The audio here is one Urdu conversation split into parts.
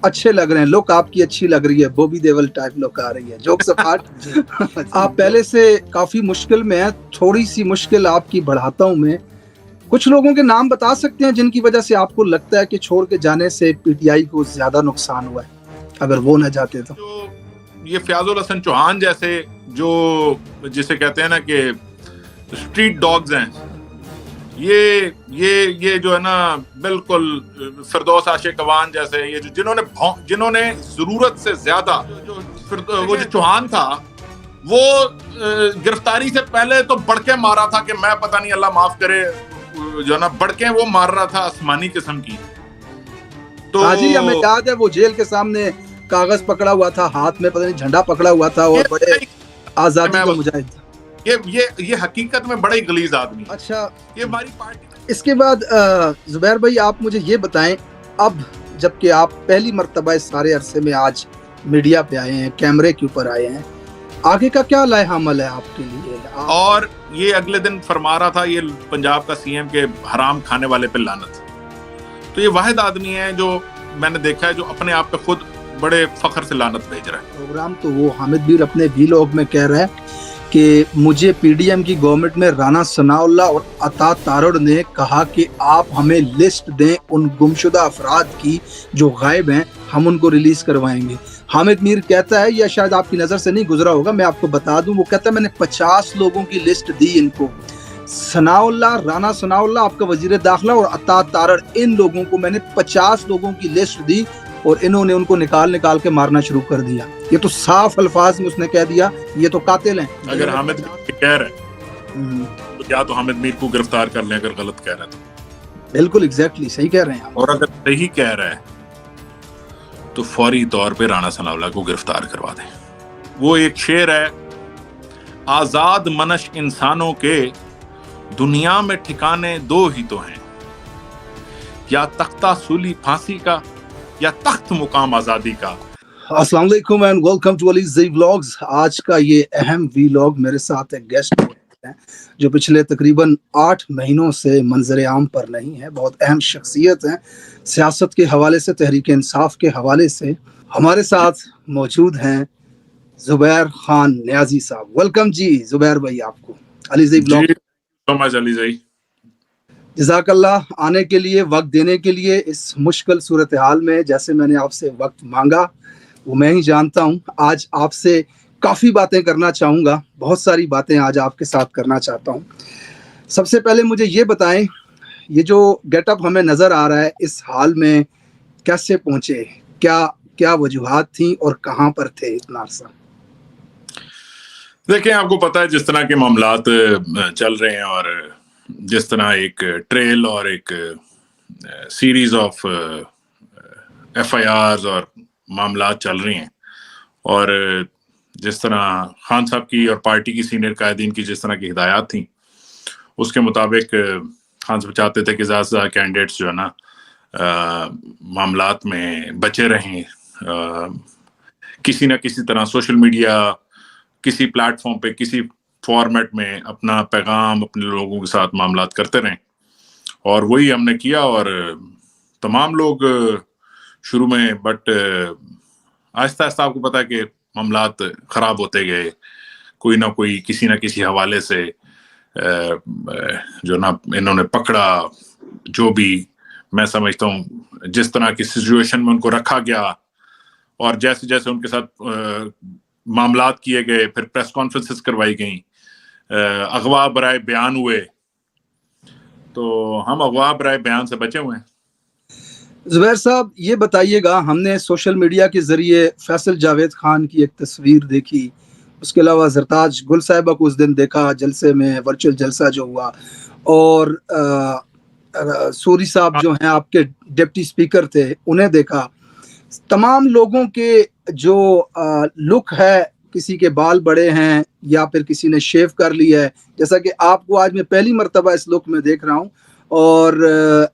اچھے لگ رہے ہیں, لک آپ کی اچھی لگ رہی ہے, بوبی دیول ٹائپ لک آ رہی ہے, جوکس اپارٹ. آپ پہلے سے کافی مشکل میں ہیں, تھوڑی سی مشکل آپ کی بڑھاتا ہوں میں. کچھ لوگوں کے نام بتا سکتے ہیں جن کی وجہ سے آپ کو لگتا ہے کہ چھوڑ کے جانے سے پی ٹی آئی کو زیادہ نقصان ہوا ہے, اگر وہ نہ جاتے تو؟ یہ فیاض الحسن چوہان جیسے جو جسے کہتے ہیں نا کہ اسٹریٹ ڈاگز ہیں, یہ جو ہے نا بالکل فردوس عاشق اوان جیسے, یہ جنہوں نے ضرورت سے زیادہ, وہ جو چوہان تھا وہ گرفتاری سے پہلے تو بڑکیں مارا تھا کہ میں پتہ نہیں اللہ معاف کرے جو ہے نا بڑکیں وہ مار رہا تھا آسمانی قسم کی. تو ہاں جی, ہمیں یاد ہے وہ جیل کے سامنے کاغذ پکڑا ہوا تھا, ہاتھ میں پتہ نہیں جھنڈا پکڑا ہوا تھا, اور بڑے آزادی کا مجاہد تھا. یہ حقیقت میں بڑے غلیظ آدمی. اچھا, یہ ہماری پارٹی. اس کے بعد زبیر بھائی آپ مجھے یہ بتائیں, اب جبکہ آپ پہلی مرتبہ اس سارے عرصے میں آج میڈیا پہ آئے ہیں, کیمرے کے اوپر آئے ہیں, آگے کا کیا لائحہ عمل ہے آپ کے لیے؟ اور یہ اگلے دن فرما رہا تھا یہ پنجاب کا سی ایم کے حرام کھانے والے پہ لعنت. تو یہ واحد آدمی ہے جو میں نے دیکھا ہے جو اپنے آپ پہ خود بڑے فخر سے لعنت بھیج رہا ہے. پروگرام تو وہ حامد میر اپنے ویلاگ میں کہہ رہا ہے کہ مجھے پی ڈی ایم کی گورنمنٹ میں رانا ثناء اللہ اور عطا تارڑ نے کہا کہ آپ ہمیں لسٹ دیں ان گمشدہ افراد کی جو غائب ہیں, ہم ان کو ریلیز کروائیں گے. حامد میر کہتا ہے, یا شاید آپ کی نظر سے نہیں گزرا ہوگا, میں آپ کو بتا دوں, وہ کہتا ہے میں نے 50 لوگوں کی لسٹ دی ان کو, ثناء اللہ, رانا ثناء اللہ آپ کا وزیر داخلہ, اور عطا تارڑ, ان لوگوں کو میں نے 50 لوگوں کی لسٹ دی, اور انہوں نے ان کو نکال کے مارنا شروع کر دیا. یہ تو صاف الفاظ میں اس نے کہہ دیا یہ تو قاتل ہیں. اگر حامد میر کہہ رہے تو یا تو حامد میر کو گرفتار کر لیں اگر غلط کہہ رہے تو. بالکل ایگزیکٹلی صحیح کہہ رہے ہیں. اور اگر صحیح کہہ رہے ہیں تو فوری طور پہ رانا ثناء اللہ کو گرفتار کروا دیں. وہ ایک شعر ہے, آزاد منش انسانوں کے دنیا میں ٹھکانے دو ہی تو ہیں, یا تختہ سولی پھانسی کا یا تخت مقام آزادی کا. السلام علیکم and welcome to Alizai vlogs. آج کا یہ اہم ولاگ میرے ساتھ ایک گیسٹ ہیں جو پچھلے تقریباً 8 مہینوں سے منظر عام پر نہیں ہے. بہت اہم شخصیت ہیں, سیاست کے حوالے سے, تحریک انصاف کے حوالے سے. ہمارے ساتھ موجود ہیں زبیر خان نیازی صاحب. ویلکم جی زبیر بھائی آپ کو علی زئی ولاگ. علی زئی جزاک اللہ آنے کے لیے, وقت دینے کے لیے اس مشکل صورتحال میں. جیسے میں نے آپ سے وقت مانگا وہ میں ہی جانتا ہوں. آج آپ سے کافی باتیں کرنا چاہوں گا, بہت ساری باتیں آج آپ کے ساتھ کرنا چاہتا ہوں. سب سے پہلے مجھے یہ بتائیں, یہ جو گیٹ اپ ہمیں نظر آ رہا ہے اس حال میں کیسے پہنچے, کیا وجوہات تھیں اور کہاں پر تھے اتنا عرصہ؟ دیکھیں, آپ کو پتا ہے جس طرح کے معاملات چل رہے ہیں, اور جس طرح ایک ٹریل اور ایک سیریز آف ایف آئی آرز اور معاملات چل رہی ہیں, اور جس طرح خان صاحب کی اور پارٹی کی سینئر قائدین کی جس طرح کی ہدایات تھیں اس کے مطابق خان صاحب چاہتے تھے کہ زیادہ سے زیادہ کینڈیڈیٹس جو ہے نا معاملات میں بچے رہیں, کسی نہ کسی طرح سوشل میڈیا کسی پلیٹ فارم پہ کسی فارمیٹ میں اپنا پیغام اپنے لوگوں کے ساتھ معاملات کرتے رہیں. اور وہی ہم نے کیا, اور تمام لوگ شروع میں, بٹ آہستہ آہستہ آپ کو پتا ہے کہ معاملات خراب ہوتے گئے, کوئی نہ کوئی کسی نہ کسی حوالے سے جو نا انہوں نے پکڑا, جو بھی میں سمجھتا ہوں جس طرح کی سچویشن میں ان کو رکھا گیا, اور جیسے جیسے ان کے ساتھ معاملات کیے گئے, پھر پریس کانفرنسز کروائی گئیں, اغوا برائے بیان ہوئے, تو ہم اغوا برائے بیان سے بچے ہوئے ہیں. زبیر صاحب یہ بتائیے گا, ہم نے سوشل میڈیا کے ذریعے فیصل جاوید خان کی ایک تصویر دیکھی, اس کے علاوہ زرتاج گل صاحبہ کو اس دن دیکھا جلسے میں, ورچوئل جلسہ جو ہوا, اور سوری صاحب جو ہیں آپ کے ڈپٹی سپیکر تھے انہیں دیکھا. تمام لوگوں کے جو لک ہے, کسی کے بال بڑے ہیں یا پھر کسی نے شیو کر لیا ہے, جیسا کہ آپ کو آج میں پہلی مرتبہ اس لک میں دیکھ رہا ہوں, اور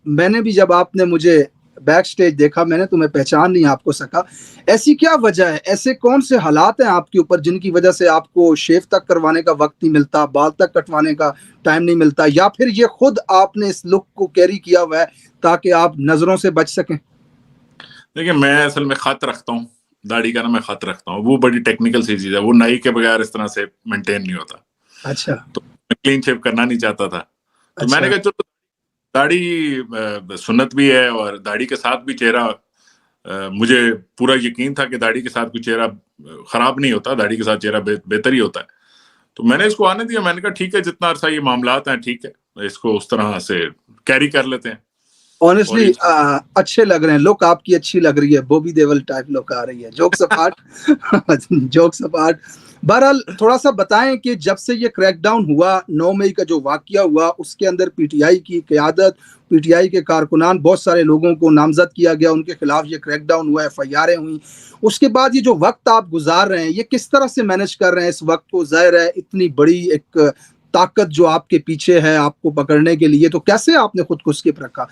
میں نے بھی جب آپ نے مجھے بیک سٹیج دیکھا میں نے تمہیں پہچان نہیں آپ کو سکا. ایسی کیا وجہ ہے, ایسے کون سے حالات ہیں آپ کے اوپر جن کی وجہ سے آپ کو شیو تک کروانے کا وقت نہیں ملتا, بال تک کٹوانے کا ٹائم نہیں ملتا, یا پھر یہ خود آپ نے اس لک کو کیری کیا ہوا ہے تاکہ آپ نظروں سے بچ سکیں؟ دیکھیں میں اصل میں خط رکھتا ہوں، داڑھی کا نا میں خط رکھتا ہوں، وہ بڑی ٹیکنیکل سی چیز ہے، وہ نائی کے بغیر اس طرح سے مینٹین نہیں ہوتا، اچھا تو میں کلین شیپ کرنا نہیں چاہتا تھا، تو میں نے اچھا کہا چلو داڑھی سنت بھی ہے، اور داڑھی کے ساتھ بھی چہرہ مجھے پورا یقین تھا کہ داڑھی کے ساتھ کوئی چہرہ خراب نہیں ہوتا، داڑھی کے ساتھ چہرہ بہتر ہی ہوتا ہے، تو میں نے اس کو آنے دیا، میں نے کہا ٹھیک ہے جتنا عرصہ یہ معاملات ہیں ٹھیک ہے، اس کو اس طرح سے کیری کر لیتے ہیں، اور آنےسٹلی اچھے لگ رہے ہیں، لک آپ کی اچھی لگ رہی ہے، بوبی دیول ٹائپ لک آ رہی ہے، جوکس اپارٹ جوکس اپارٹ. بہرحال تھوڑا سا بتائیں کہ جب سے یہ کریک ڈاؤن ہوا 9 مئی کا جو واقعہ ہوا، اس کے اندر پی ٹی آئی کی قیادت، پی ٹی آئی کے کارکنان، بہت سارے لوگوں کو نامزد کیا گیا، ان کے خلاف یہ کریک ڈاؤن ہوا، ایف آئی آریں ہوئیں. اس کے بعد یہ جو وقت آپ گزار رہے ہیں، یہ کس طرح سے مینج کر رہے ہیں اس وقت کو؟ ظاہر ہے اتنی بڑی ایک طاقت جو آپ کے پیچھے ہے آپ کو پکڑنے کے لیے، تو کیسے آپ نے خود کو اسکپ رکھا؟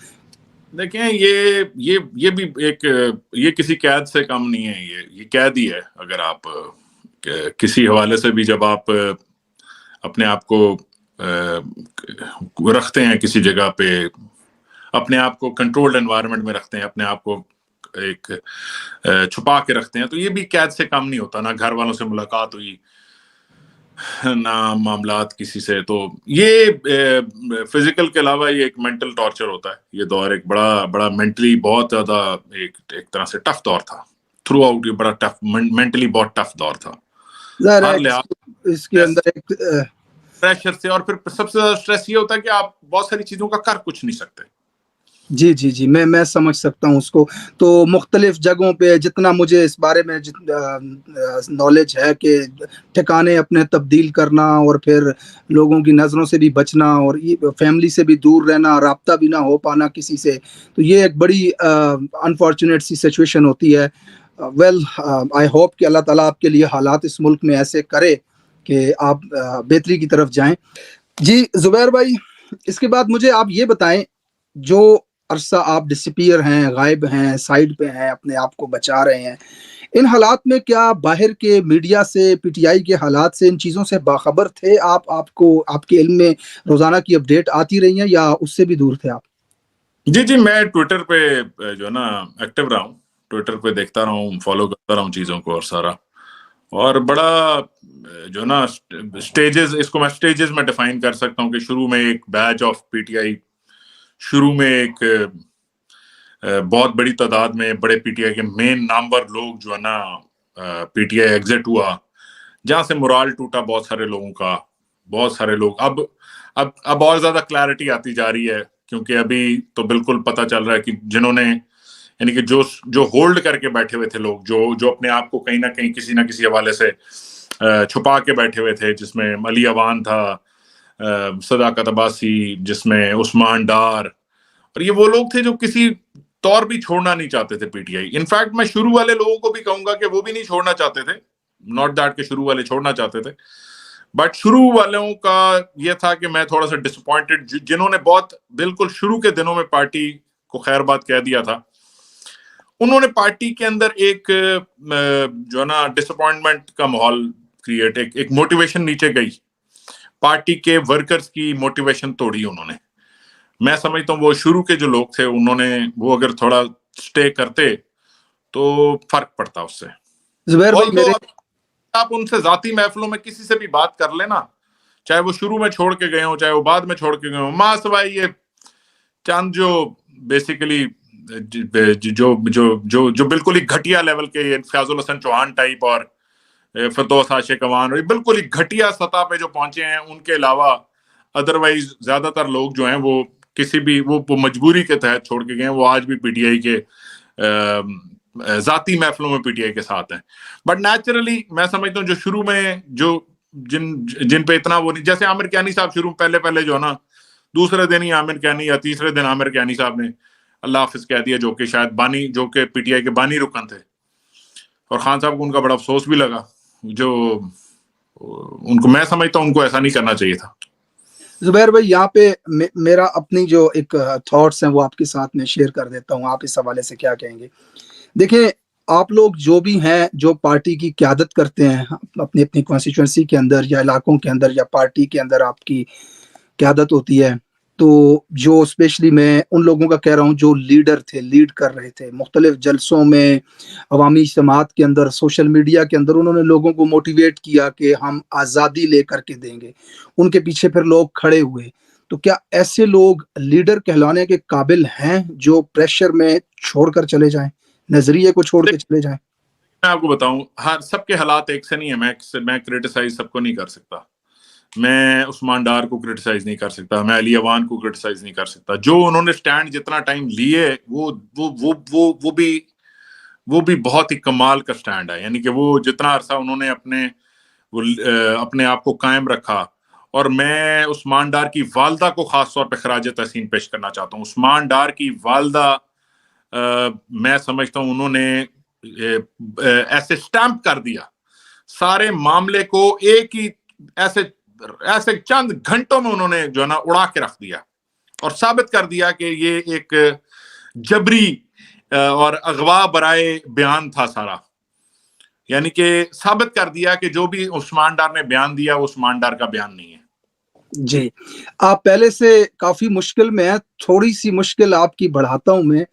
دیکھیں یہ بھی ایک یہ کسی قید سے کم نہیں ہے، یہ قید ہی ہے. اگر آپ کسی حوالے سے بھی جب آپ اپنے آپ کو رکھتے ہیں کسی جگہ پہ، اپنے آپ کو کنٹرولڈ انوائرمنٹ میں رکھتے ہیں، اپنے آپ کو ایک چھپا کے رکھتے ہیں، تو یہ بھی قید سے کم نہیں ہوتا. نہ گھر والوں سے ملاقات ہوئی، نہ معاملات کسی سے، تو یہ فزیکل کے علاوہ یہ ایک مینٹل ٹارچر ہوتا ہے. یہ دور ایک بڑا مینٹلی بہت زیادہ ایک طرح سے ٹف دور تھا، تھرو آؤٹ یہ بڑا ٹف، مینٹلی بہت ٹف دور تھا ظاہر ہے ہر لحاظ اس کے اندر ایک پریشر سے. اور پھر سب سے زیادہ اسٹریس یہ ہوتا ہے کہ آپ بہت ساری چیزوں کا کر کچھ نہیں سکتے. جی میں سمجھ سکتا ہوں اس کو. تو مختلف جگہوں پہ جتنا مجھے اس بارے میں نالج ہے کہ ٹھکانے اپنے تبدیل کرنا، اور پھر لوگوں کی نظروں سے بھی بچنا، اور فیملی سے بھی دور رہنا، رابطہ بھی نہ ہو پانا کسی سے، تو یہ ایک بڑی انفارچونیٹ سی سچویشن ہوتی ہے. ویل آئی ہوپ کہ اللہ تعالیٰ آپ کے لیے حالات اس ملک میں ایسے کرے کہ آپ بہتری کی طرف جائیں. جی زبیر بھائی، اس کے بعد مجھے آپ یہ بتائیں، جو عرصہ آپ ڈسپیئر ہیں، غائب ہیں، سائڈ پہ ہیں، اپنے آپ کو بچا رہے ہیں، ان حالات میں کیا باہر کے میڈیا سے، پی ٹی آئی کے حالات سے، ان چیزوں سے باخبر تھے آپ کو آپ کے علم میں روزانہ کی اپڈیٹ آتی رہی ہیں، یا اس سے بھی دور تھے آپ؟ جی میں ٹویٹر پہ جو ہے نا ایکٹیو رہا ہوں، ٹویٹر پہ دیکھتا رہا ہوں، فالو کرتا رہا ہوں چیزوں کو، اور سارا، اور بڑا جو ہے نا سٹیجز، اس کو میں سٹیجز میں ڈیفائن کر سکتا ہوں کہ شروع میں ایک بیچ آف پی ٹی آئی، شروع میں ایک بہت بڑی تعداد میں بڑے پی ٹی آئی کے مین نامور لوگ جو ہے نا پی ٹی آئی ایگزٹ ہوا، جہاں سے مورال ٹوٹا بہت سارے لوگوں کا. بہت سارے لوگ اب اور زیادہ کلیئرٹی آتی جا رہی ہے، کیونکہ ابھی تو بالکل پتہ چل رہا ہے کہ جنہوں نے، یعنی کہ جو ہولڈ کر کے بیٹھے ہوئے تھے لوگ، جو اپنے آپ کو کہیں نہ کہیں کسی نہ کسی حوالے سے چھپا کے بیٹھے ہوئے تھے، جس میں علی اوان تھا، صداقت عباسی، جس میں عثمان ڈار، اور یہ وہ لوگ تھے جو کسی طور بھی چھوڑنا نہیں چاہتے تھے پی ٹی آئی. انفیکٹ میں شروع والے لوگوں کو بھی کہوں گا کہ وہ بھی نہیں چھوڑنا چاہتے تھے، ناٹ دیٹ کہ شروع والے چھوڑنا چاہتے تھے، بٹ شروع والوں کا یہ تھا کہ میں تھوڑا سا ڈسپوائنٹڈ، جنہوں نے بہت بالکل شروع کے دنوں میں پارٹی کو خیر بات کہہ دیا تھا، انہوں نے پارٹی کے اندر ایک جو ہے نا ڈس اپوائنٹمنٹ کا ماحول کریٹ، ایک موٹیویشن نیچے گئی، پارٹی کے ورکرز کی موٹیویشن توڑی انہوں نے. میں سمجھتا ہوں وہ شروع کے جو لوگ تھے، انہوں نے وہ اگر تھوڑا سٹے کرتے تو فرق پڑتا اس سے. زبیر بھائی میرے آپ ان سے ذاتی محفلوں میں کسی سے بھی بات کر لینا، چاہے وہ شروع میں چھوڑ کے گئے ہوں، چاہے وہ بعد میں چھوڑ کے گئے ہوں، ماں سوائے یہ چند جو بیسیکلی جو بالکل ہی گھٹیا لیول کے، فیاض الحسن چوہان ٹائپ اور فردوس عاشق اوان، اور بالکل ہی گھٹیا سطح پہ جو پہنچے ہیں، ان کے علاوہ ادروائز زیادہ تر لوگ جو ہیں وہ کسی بھی وہ مجبوری کے تحت چھوڑ کے گئے ہیں. وہ آج بھی پی ٹی آئی کے ذاتی محفلوں میں پی ٹی آئی کے ساتھ ہیں. بٹ نیچرلی میں سمجھتا ہوں جو شروع میں جن پہ اتنا وہ نہیں، جیسے عامر کیانی صاحب شروع پہلے جو ہے نا دوسرے دن ہی عامر کیانی یا تیسرے دن عامر کیانی صاحب نے اللہ حافظ کہہ دیا، جو کہ شاید بانی، جو کہ پی ٹی آئی کے بانی رکن تھے، اور خان صاحب کو ان کا بڑا افسوس بھی لگا. جو ان کو، میں سمجھتا ہوں ان کو ایسا نہیں کرنا چاہیے تھا. زبیر بھائی یہاں پہ میرا اپنی جو ایک تھاٹس ہیں وہ آپ کے ساتھ میں شیئر کر دیتا ہوں، آپ اس حوالے سے کیا کہیں گے؟ دیکھیں، آپ لوگ جو بھی ہیں، جو پارٹی کی قیادت کرتے ہیں اپنی کانسٹیچوئنسی کے اندر یا علاقوں کے اندر یا پارٹی کے اندر آپ کی قیادت ہوتی ہے، تو جو اسپیشلی میں ان لوگوں کا کہہ رہا ہوں جو لیڈر تھے، لیڈ کر رہے تھے مختلف جلسوں میں، عوامی اجتماعات کے اندر، سوشل میڈیا کے اندر، انہوں نے لوگوں کو موٹیویٹ کیا کہ ہم آزادی لے کر کے دیں گے، ان کے پیچھے پھر لوگ کھڑے ہوئے. تو کیا ایسے لوگ لیڈر کہلانے کے قابل ہیں جو پریشر میں چھوڑ کر چلے جائیں، نظریے کو چھوڑ کے چلے جائیں؟ میں آپ کو بتاؤں، ہر سب کے حالات ایک سے نہیں ہے. میں کریٹیسائز سب کو نہیں کر سکتا. میں عثمان ڈار کو کریٹیسائز نہیں کر سکتا، میں علی اوان کو کریٹیسائز نہیں کر سکتا. جو انہوں نے سٹینڈ جتنا ٹائم لیے وہ بھی بہت ہی کمال کا سٹینڈ ہے. یعنی کہ وہ جتنا عرصہ انہوں نے اپنے آپ کو قائم رکھا. اور میں عثمان ڈار کی والدہ کو خاص طور پہ خراج تحسین پیش کرنا چاہتا ہوں. عثمان ڈار کی والدہ میں سمجھتا ہوں انہوں نے ایسے سٹیمپ کر دیا سارے معاملے کو، ایک ہی ایسے چند گھنٹوں میں انہوں نے جو ہے نا اڑا کے رکھ دیا اور ثابت کر دیا کہ یہ ایک جبری اور اغوا برائے بیان تھا سارا. یعنی کہ ثابت کر دیا کہ جو بھی عثمان ڈار نے بیان دیا وہ عثمان ڈار کا بیان نہیں ہے. جی، آپ پہلے سے کافی مشکل میں ہیں، تھوڑی سی مشکل آپ کی بڑھاتا ہوں میں.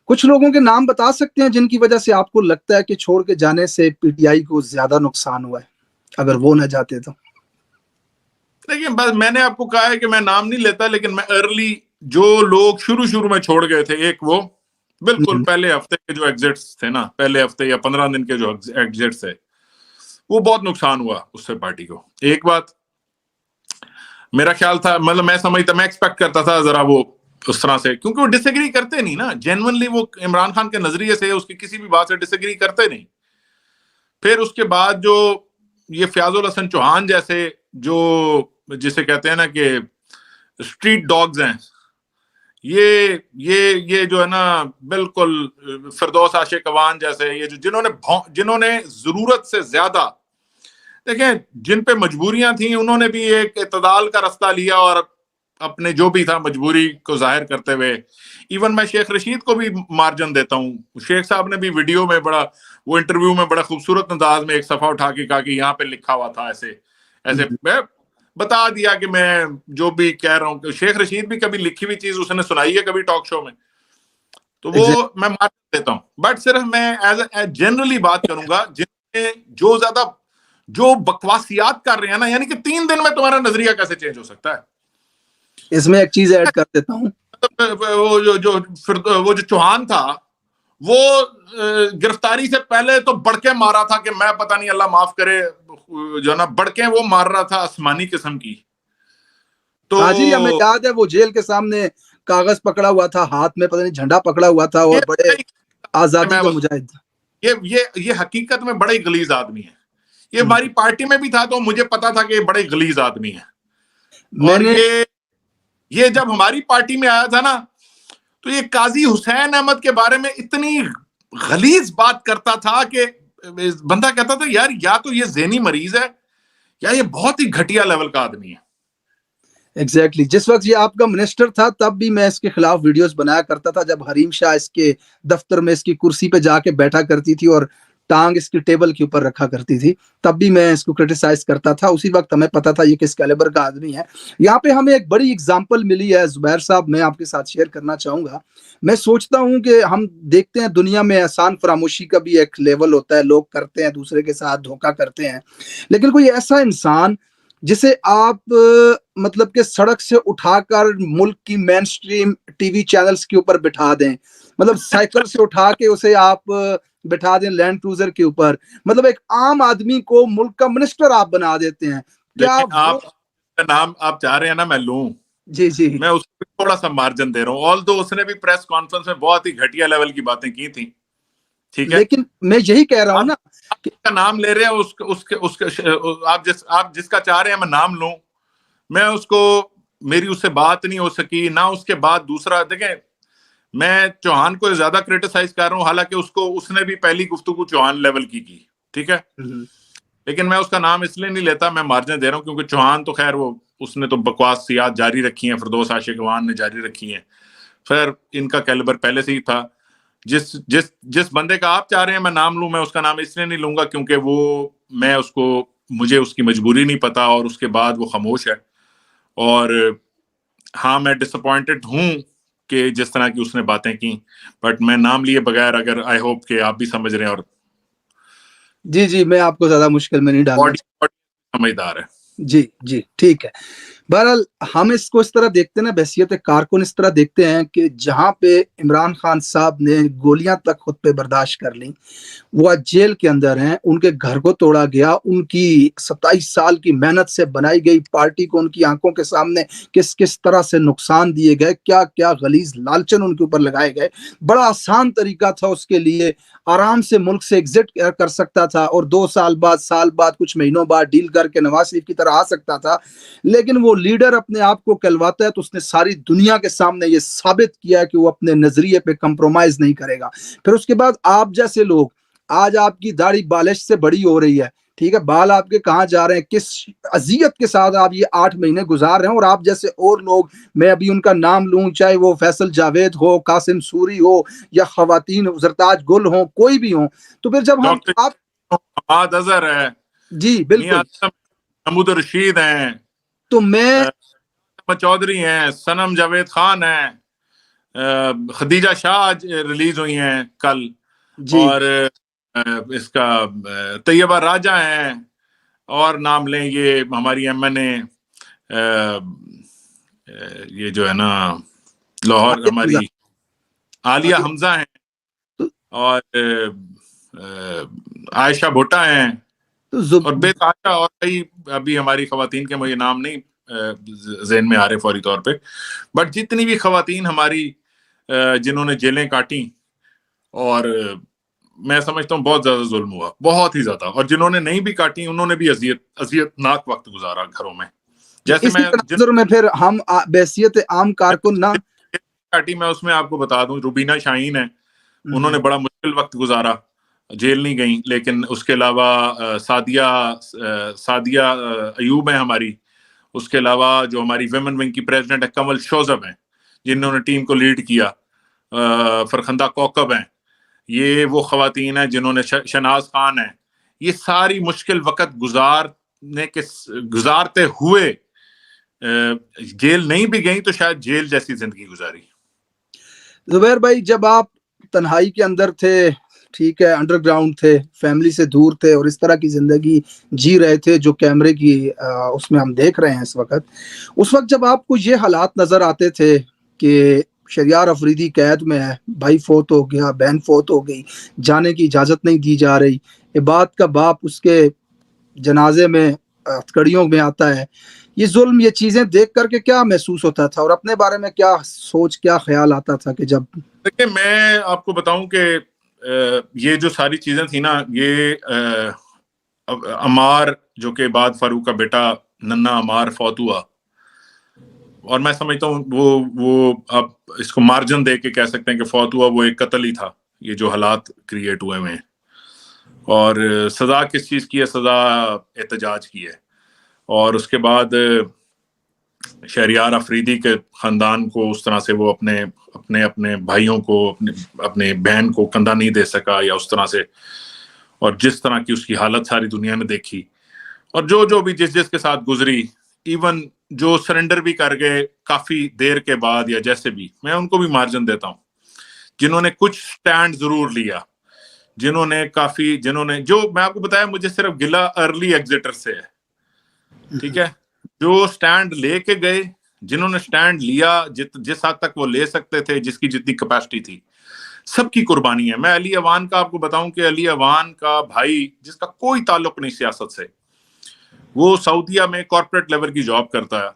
کچھ لوگوں کے نام بتا سکتے ہیں جن کی وجہ سے آپ کو لگتا ہے کہ چھوڑ کے جانے سے پی ٹی آئی کو زیادہ نقصان ہوا ہے، اگر وہ نہ جاتے تو؟ دیکھیں، بس میں نے آپ کو کہا ہے کہ میں نام نہیں لیتا، لیکن میں ارلی جو لوگ شروع میں چھوڑ گئے تھے، ایک وہ بالکل پہلے ہفتے کے جو ایگزٹس تھے نا، پہلے ہفتے یا 15 دن کے جو ایگزٹس تھے، وہ بہت نقصان ہوا اس سے پارٹی کو. ایک بات میرا خیال تھا، مطلب میں سمجھتا، میں ایکسپیکٹ کرتا تھا ذرا وہ اس طرح سے، کیونکہ وہ ڈس ایگری کرتے نہیں نا جینونلی. وہ عمران خان کے نظریے سے اس کی کسی بھی بات سے ڈس ایگری کرتے نہیں. پھر اس کے بعد جو یہ فیاض الحسن چوہان جیسے جو جسے کہتے ہیں نا کہ اسٹریٹ ڈاگز ہیں، یہ جو ہے نا بالکل فردوس عاشق اوان جیسے، یہ جنہوں نے ضرورت سے زیادہ، دیکھیں جن پہ مجبوریاں تھیں انہوں نے بھی ایک اعتدال کا رستہ لیا اور اپنے جو بھی تھا مجبوری کو ظاہر کرتے ہوئے. ایون میں شیخ رشید کو بھی مارجن دیتا ہوں. شیخ صاحب نے بھی ویڈیو میں وہ انٹرویو میں بڑا خوبصورت انداز میں ایک صفحہ اٹھا کے کہا کہ یہاں پہ لکھا ہوا تھا ایسے میں بتا دیا کہ میں جو بھی کہہ رہا ہوں. شیخ رشید بھی کبھی لکھی ہوئی چیز اس نے سنائی ہے کبھی ٹاک شو میں، تو وہ میں مارجن دیتا ہوں. بٹ صرف میں ایز اے جنرلی بات کروں گا، جن میں جو بکواسیات کر رہے ہیں نا، یعنی کہ 3 دن میں تمہارا نظریہ کیسے چینج ہو سکتا ہے. اس میں ایک چیز ایڈ کر دیتا ہوں، وہ جو چوہان تھا وہ گرفتاری سے پہلے تو بڑکے مارا تھا کہ میں پتہ نہیں اللہ معاف کرے جو نا بڑکے وہ مار رہا تھا آسمانی قسم کی. تو ہاں جی، ہمیں یاد ہے وہ جیل کے سامنے کاغذ پکڑا ہوا تھا، ہاتھ میں پتہ نہیں جھنڈا پکڑا ہوا تھا، اور بڑے آزادی کا مجاہد. یہ حقیقت میں بڑے غلیظ آدمی ہے. یہ ہماری پارٹی میں بھی تھا تو مجھے پتا تھا کہ یہ بڑے غلیظ آدمی ہے. اور یہ جب ہماری پارٹی میں آیا تھا نا تو یہ قاضی حسین احمد کے بارے میں اتنی غلیظ بات کرتا تھا کہ بندہ کہتا تھا یار یا تو یہ ذہنی مریض ہے یا یہ بہت ہی گھٹیا لیول کا آدمی ہے. ایگزیکٹلی جس وقت یہ آپ کا منسٹر تھا تب بھی میں اس کے خلاف ویڈیوز بنایا کرتا تھا، جب حریم شاہ اس کے دفتر میں اس کی کرسی پہ جا کے بیٹھا کرتی تھی اور ٹانگ اس کی ٹیبل کے اوپر رکھا کرتی تھی، تب بھی میں اس کو کرٹیسائز کرتا تھا. اسی وقت ہمیں پتا تھا یہ کس کیلیبر کا آدمی ہے. یہاں پہ ہمیں ایک بڑی اگزامپل ملی ہے زبیر صاحب، میں آپ کے ساتھ شیئر کرنا چاہوں گا. میں سوچتا ہوں کہ ہم دیکھتے ہیں دنیا میں احسان فراموشی کا بھی ایک لیول ہوتا ہے، لوگ کرتے ہیں دوسرے کے ساتھ دھوکہ کرتے ہیں، لیکن کوئی ایسا انسان جسے آپ مطلب کہ سڑک سے اٹھا کر ملک کی مین سٹریم ٹی وی چینلز کے اوپر بٹھا دیں، مطلب سائیکل سے اٹھا کے اسے آپ بٹھا دیں لینڈ کروزر کے اوپر، مطلب ایک عام آدمی کو ملک کا منسٹر آپ بنا دیتے ہیں، کیا آپ نام آپ چاہ رہے ہیں نا میں لوں؟ جی میں اس کو تھوڑا سا مارجن دے رہا ہوں، آل دو اس نے بھی پریس کانفرنس میں بہت ہی گھٹیا لیول کی باتیں کی تھیں، ٹھیک ہے، لیکن میں یہی کہہ رہا ہوں نا آپ کا نام لے رہے ہیں، آپ جس کا چاہ رہے ہیں میں نام لوں، میں اس کو میری اس سے بات نہیں ہو سکی نہ. اس کے بعد دوسرا دیکھیں، میں چوہان کو زیادہ کریٹیسائز کر رہا ہوں، حالانکہ اس نے بھی پہلی گفتگو چوہان لیول کی، ٹھیک ہے، لیکن میں اس کا نام اس لیے نہیں لیتا، میں مارجن دے رہا ہوں کیونکہ چوہان تو خیر اس نے تو بکواسیات جاری رکھی ہیں، فردوس عاشق اوان نے جاری رکھی ہیں، پھر ان کا کیلیبر پہلے سے ہی تھا. جس بندے کا آپ چاہ رہے ہیں میں نام لوں، میں اس کا نام اس لیے نہیں لوں گا کیونکہ مجھے اس کی مجبوری نہیں پتا، اور اس کے بعد وہ خاموش ہے. اور ہاں میں ڈس اپوائنٹڈ ہوں کہ جس طرح کی اس نے باتیں کی، بٹ میں نام لیے بغیر اگر آئی ہوپ کہ آپ بھی سمجھ رہے ہیں اور جی جی میں آپ کو زیادہ مشکل میں نہیں ڈالنا آڈیو سمجھدار ہے. جی جی ٹھیک ہے. بہرحال ہم اس کو اس طرح دیکھتے ہیں نا، بحیثیت کارکن اس طرح دیکھتے ہیں کہ جہاں پہ عمران خان صاحب نے گولیاں تک خود پہ برداشت کر لیں، وہ آج جیل کے اندر ہیں، ان کے گھر کو توڑا گیا، ان کی 27 سال کی محنت سے بنائی گئی پارٹی کو ان کی آنکھوں کے سامنے کس کس طرح سے نقصان دیے گئے، کیا کیا غلیظ لالچن ان کے اوپر لگائے گئے. بڑا آسان طریقہ تھا اس کے لیے، آرام سے ملک سے ایگزٹ کر سکتا تھا اور 2 سال بعد کچھ مہینوں بعد ڈیل کر کے نواز شریف کی طرح آ سکتا تھا. لیکن وہ لیڈر اپنے آپ کو کہلواتا ہے تو اس نے ساری دنیا کے سامنے یہ ثابت کیا کہ وہ اپنے نظریے پہ کمپرومائز نہیں کرے گا. پھر اس کے بعد آپ جیسے لوگ، آج آپ کی داڑھی بالش سے بڑی ہو رہی ہے، ٹھیک ہے، بال آپ کے کہاں جا رہے ہیں، کس اذیت کے ساتھ آپ یہ 8 مہینے گزار رہے ہیں، اور آپ جیسے اور لوگ، میں ابھی ان کا نام لوں، چاہے وہ فیصل جاوید ہو، قاسم سوری ہو، یا خواتین زرتاج گل ہوں، کوئی بھی ہوں، تو پھر جب ہم ڈاکٹر آپ حماد اظہر ہے، جی میاں بالکل، محمود رشید ہیں، تو میں احمد چودھری ہیں، صنم جاوید خان ہیں، خدیجہ شاہ آج ریلیز ہوئی ہیں کل، جی اور اس کا طیبہ راجہ ہیں، اور نام لیں یہ ہماری ایم این اے یہ جو ہے نا لاہور ہماری عالیہ حمزہ ہیں، اور عائشہ بھٹا ہیں، اور بے تحاشا اور کئی ابھی ہماری خواتین کے مجھے نام نہیں ذہن میں آ رہے فوری طور پہ، بٹ جتنی بھی خواتین ہماری جنہوں نے جیلیں کاٹیں، اور میں سمجھتا ہوں بہت زیادہ ظلم ہوا، بہت ہی زیادہ، اور جنہوں نے نہیں بھی کاٹی انہوں نے بھی اذیت ناک وقت گزارا گھروں میں. جیسے اسی میں تناظر میں پھر ہم بحیثیت عام کارکن نہ کاٹی، میں اس میں آپ کو بتا دوں روبینہ شاہین ہے، انہوں نے بڑا مشکل وقت گزارا، جیل نہیں گئیں، لیکن اس کے علاوہ سعدیہ ایوب ہیں ہماری، اس کے علاوہ جو ہماری ویمن ونگ کی پریزیڈنٹ ہے کمل شوزب ہیں جنہوں نے ٹیم کو لیڈ کیا، فرخندہ کوکب ہیں، یہ وہ خواتین ہیں جنہوں نے شناز خان ہیں، یہ ساری مشکل وقت گزارتے ہوئے جیل نہیں بھی گئیں تو شاید جیل جیسی زندگی گزاری. زبیر بھائی، جب آپ تنہائی کے اندر تھے، ٹھیک ہے، انڈر گراؤنڈ تھے، فیملی سے دور تھے، اور اس طرح کی زندگی جی رہے تھے جو کیمرے کی اس میں ہم دیکھ رہے ہیں اس وقت جب آپ کو یہ حالات نظر آتے تھے کہ شہریار افریدی قید میں ہے، بھائی فوت ہو گیا، بہن فوت ہو گئی، جانے کی اجازت نہیں دی جا رہی، عباد کا باپ اس کے جنازے میں ہتھکڑیوں میں آتا ہے، یہ ظلم، یہ چیزیں دیکھ کر کے کیا محسوس ہوتا تھا، اور اپنے بارے میں کیا سوچ، کیا خیال آتا تھا کہ جب دیکھیں میں آپ کو بتاؤں کہ یہ جو ساری چیزیں تھیں نا، یہ عمار جو کہ بعد فاروق کا بیٹا ننا عمار فوت ہوا، اور میں سمجھتا ہوں وہ آپ اس کو مارجن دے کے کہہ سکتے ہیں کہ فوت ہوا وہ ایک قتل ہی تھا، یہ جو حالات کریٹ ہوئے ہیں. اور سزا کس چیز کی ہے؟ سزا احتجاج کی ہے. اور اس کے بعد شہریار افریدی کے خاندان کو اس طرح سے وہ اپنے بھائیوں کو، اپنے بہن کو کندھا نہیں دے سکا، یا اس طرح سے، اور جس طرح کی اس کی حالت ساری دنیا نے دیکھی، اور جو بھی جس کے ساتھ گزری، ایون جو سرنڈر بھی کر گئے کافی دیر کے بعد، یا جیسے بھی، میں ان کو بھی مارجن دیتا ہوں، جنہوں نے کچھ سٹینڈ ضرور لیا، جنہوں نے جو میں آپ کو بتایا، مجھے صرف گلہ ارلی ایگزٹر سے ہے، ٹھیک ہے، جو سٹینڈ لے کے گئے، جنہوں نے سٹینڈ لیا جس حد تک وہ لے سکتے تھے، جس کی جتنی کیپیسٹی تھی، سب کی قربانی ہے. میں علی اوان کا آپ کو بتاؤں کہ علی اوان کا بھائی، جس کا کوئی تعلق نہیں سیاست سے، وہ سعودیہ میں کارپوریٹ لیول کی جاب کرتا ہے،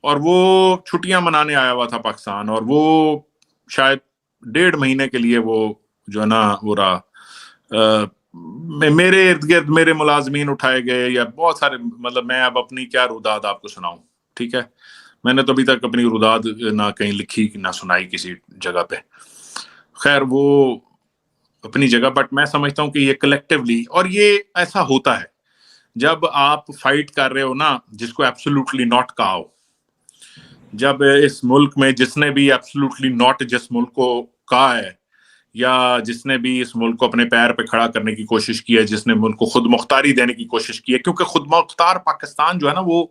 اور وہ چھٹیاں منانے آیا ہوا تھا پاکستان، اور وہ شاید 1.5 مہینے کے لیے وہ جو ہے نا وہ رہا. میرے ارد گرد میرے ملازمین اٹھائے گئے، یا بہت سارے، مطلب میں اب اپنی کیا روداد آپ کو سناؤں، ٹھیک ہے، میں نے تو ابھی تک اپنی روداد نہ کہیں لکھی نہ سنائی کسی جگہ پہ. خیر وہ اپنی جگہ، بٹ میں سمجھتا ہوں کہ یہ کلیکٹیولی، اور یہ ایسا ہوتا ہے جب آپ فائٹ کر رہے ہو نا، جس کو ایبسولوٹلی ناٹ کہا ہو، جب اس ملک میں جس نے بھی ایبسولوٹلی ناٹ جس ملک کو کہا ہے، یا جس نے بھی اس ملک کو اپنے پیر پہ کھڑا کرنے کی کوشش کی ہے، جس نے ملک کو خود مختاری دینے کی کوشش کی ہے، کیونکہ خود مختار پاکستان جو ہے نا، وہ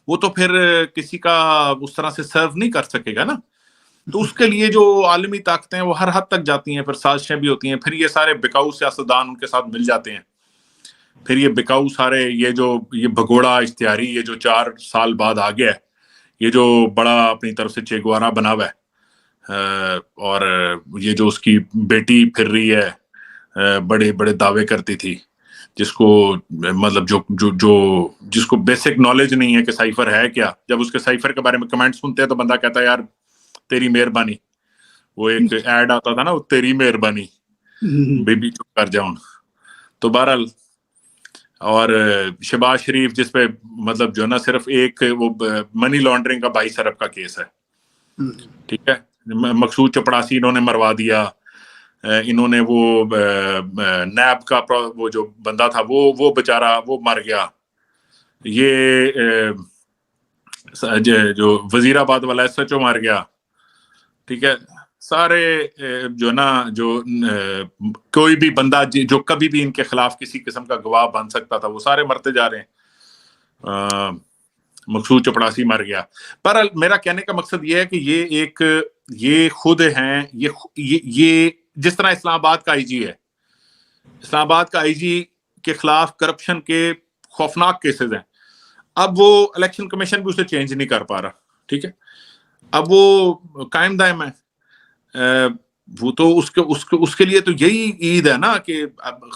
وہ تو پھر کسی کا اس طرح سے سرو نہیں کر سکے گا نا. تو اس کے لیے جو عالمی طاقتیں ہیں وہ ہر حد تک جاتی ہیں, پھر سازشیں بھی ہوتی ہیں, پھر یہ سارے بکاؤ سیاستدان ان کے ساتھ مل جاتے ہیں, پھر یہ بکاؤ سارے یہ بھگوڑا اشتہاری یہ جو 4 سال بعد آ گیا ہے, یہ جو بڑا اپنی طرف سے چیگوارا بنا ہوا ہے, اور یہ جو اس کی بیٹی پھر رہی ہے بڑے بڑے دعوے کرتی تھی, جس کو مطلب جس کو بیسک نالج نہیں ہے کہ سائفر ہے کیا. جب اس کے سائفر کے بارے میں کمنٹ سنتے ہیں تو بندہ کہتا ہے یار تیری مہربانی. وہ ایک ایڈ آتا تھا نا, وہ تیری مہربانی بیبی چپ کر جاؤں. تو بہرحال, اور شہباز شریف جس پہ مطلب جو نا صرف ایک وہ منی لانڈرنگ کا 22 ارب کا کیس ہے, ٹھیک ہے, مقصود چپڑاسی انہوں نے مروا دیا, انہوں نے وہ نیب کا وہ جو بندہ تھا وہ بیچارہ وہ مر گیا, یہ جو وزیر آباد والا ایس ایچ او مر گیا, ٹھیک ہے. سارے جو نا جو کوئی بھی بندہ جو کبھی بھی ان کے خلاف کسی قسم کا گواہ بن سکتا تھا وہ سارے مرتے جا رہے ہیں. مقصود چپڑاسی مر گیا. پر میرا کہنے کا مقصد یہ ہے کہ یہ خود ہیں, یہ جس طرح اسلام آباد کا آئی جی ہے, اسلام آباد کا آئی جی کے خلاف کرپشن کے خوفناک کیسز ہیں. اب وہ الیکشن کمیشن بھی اسے چینج نہیں کر پا رہا, ٹھیک ہے. اب وہ قائم دائم ہے, وہ تو اس کے لیے تو یہی عید ہے نا کہ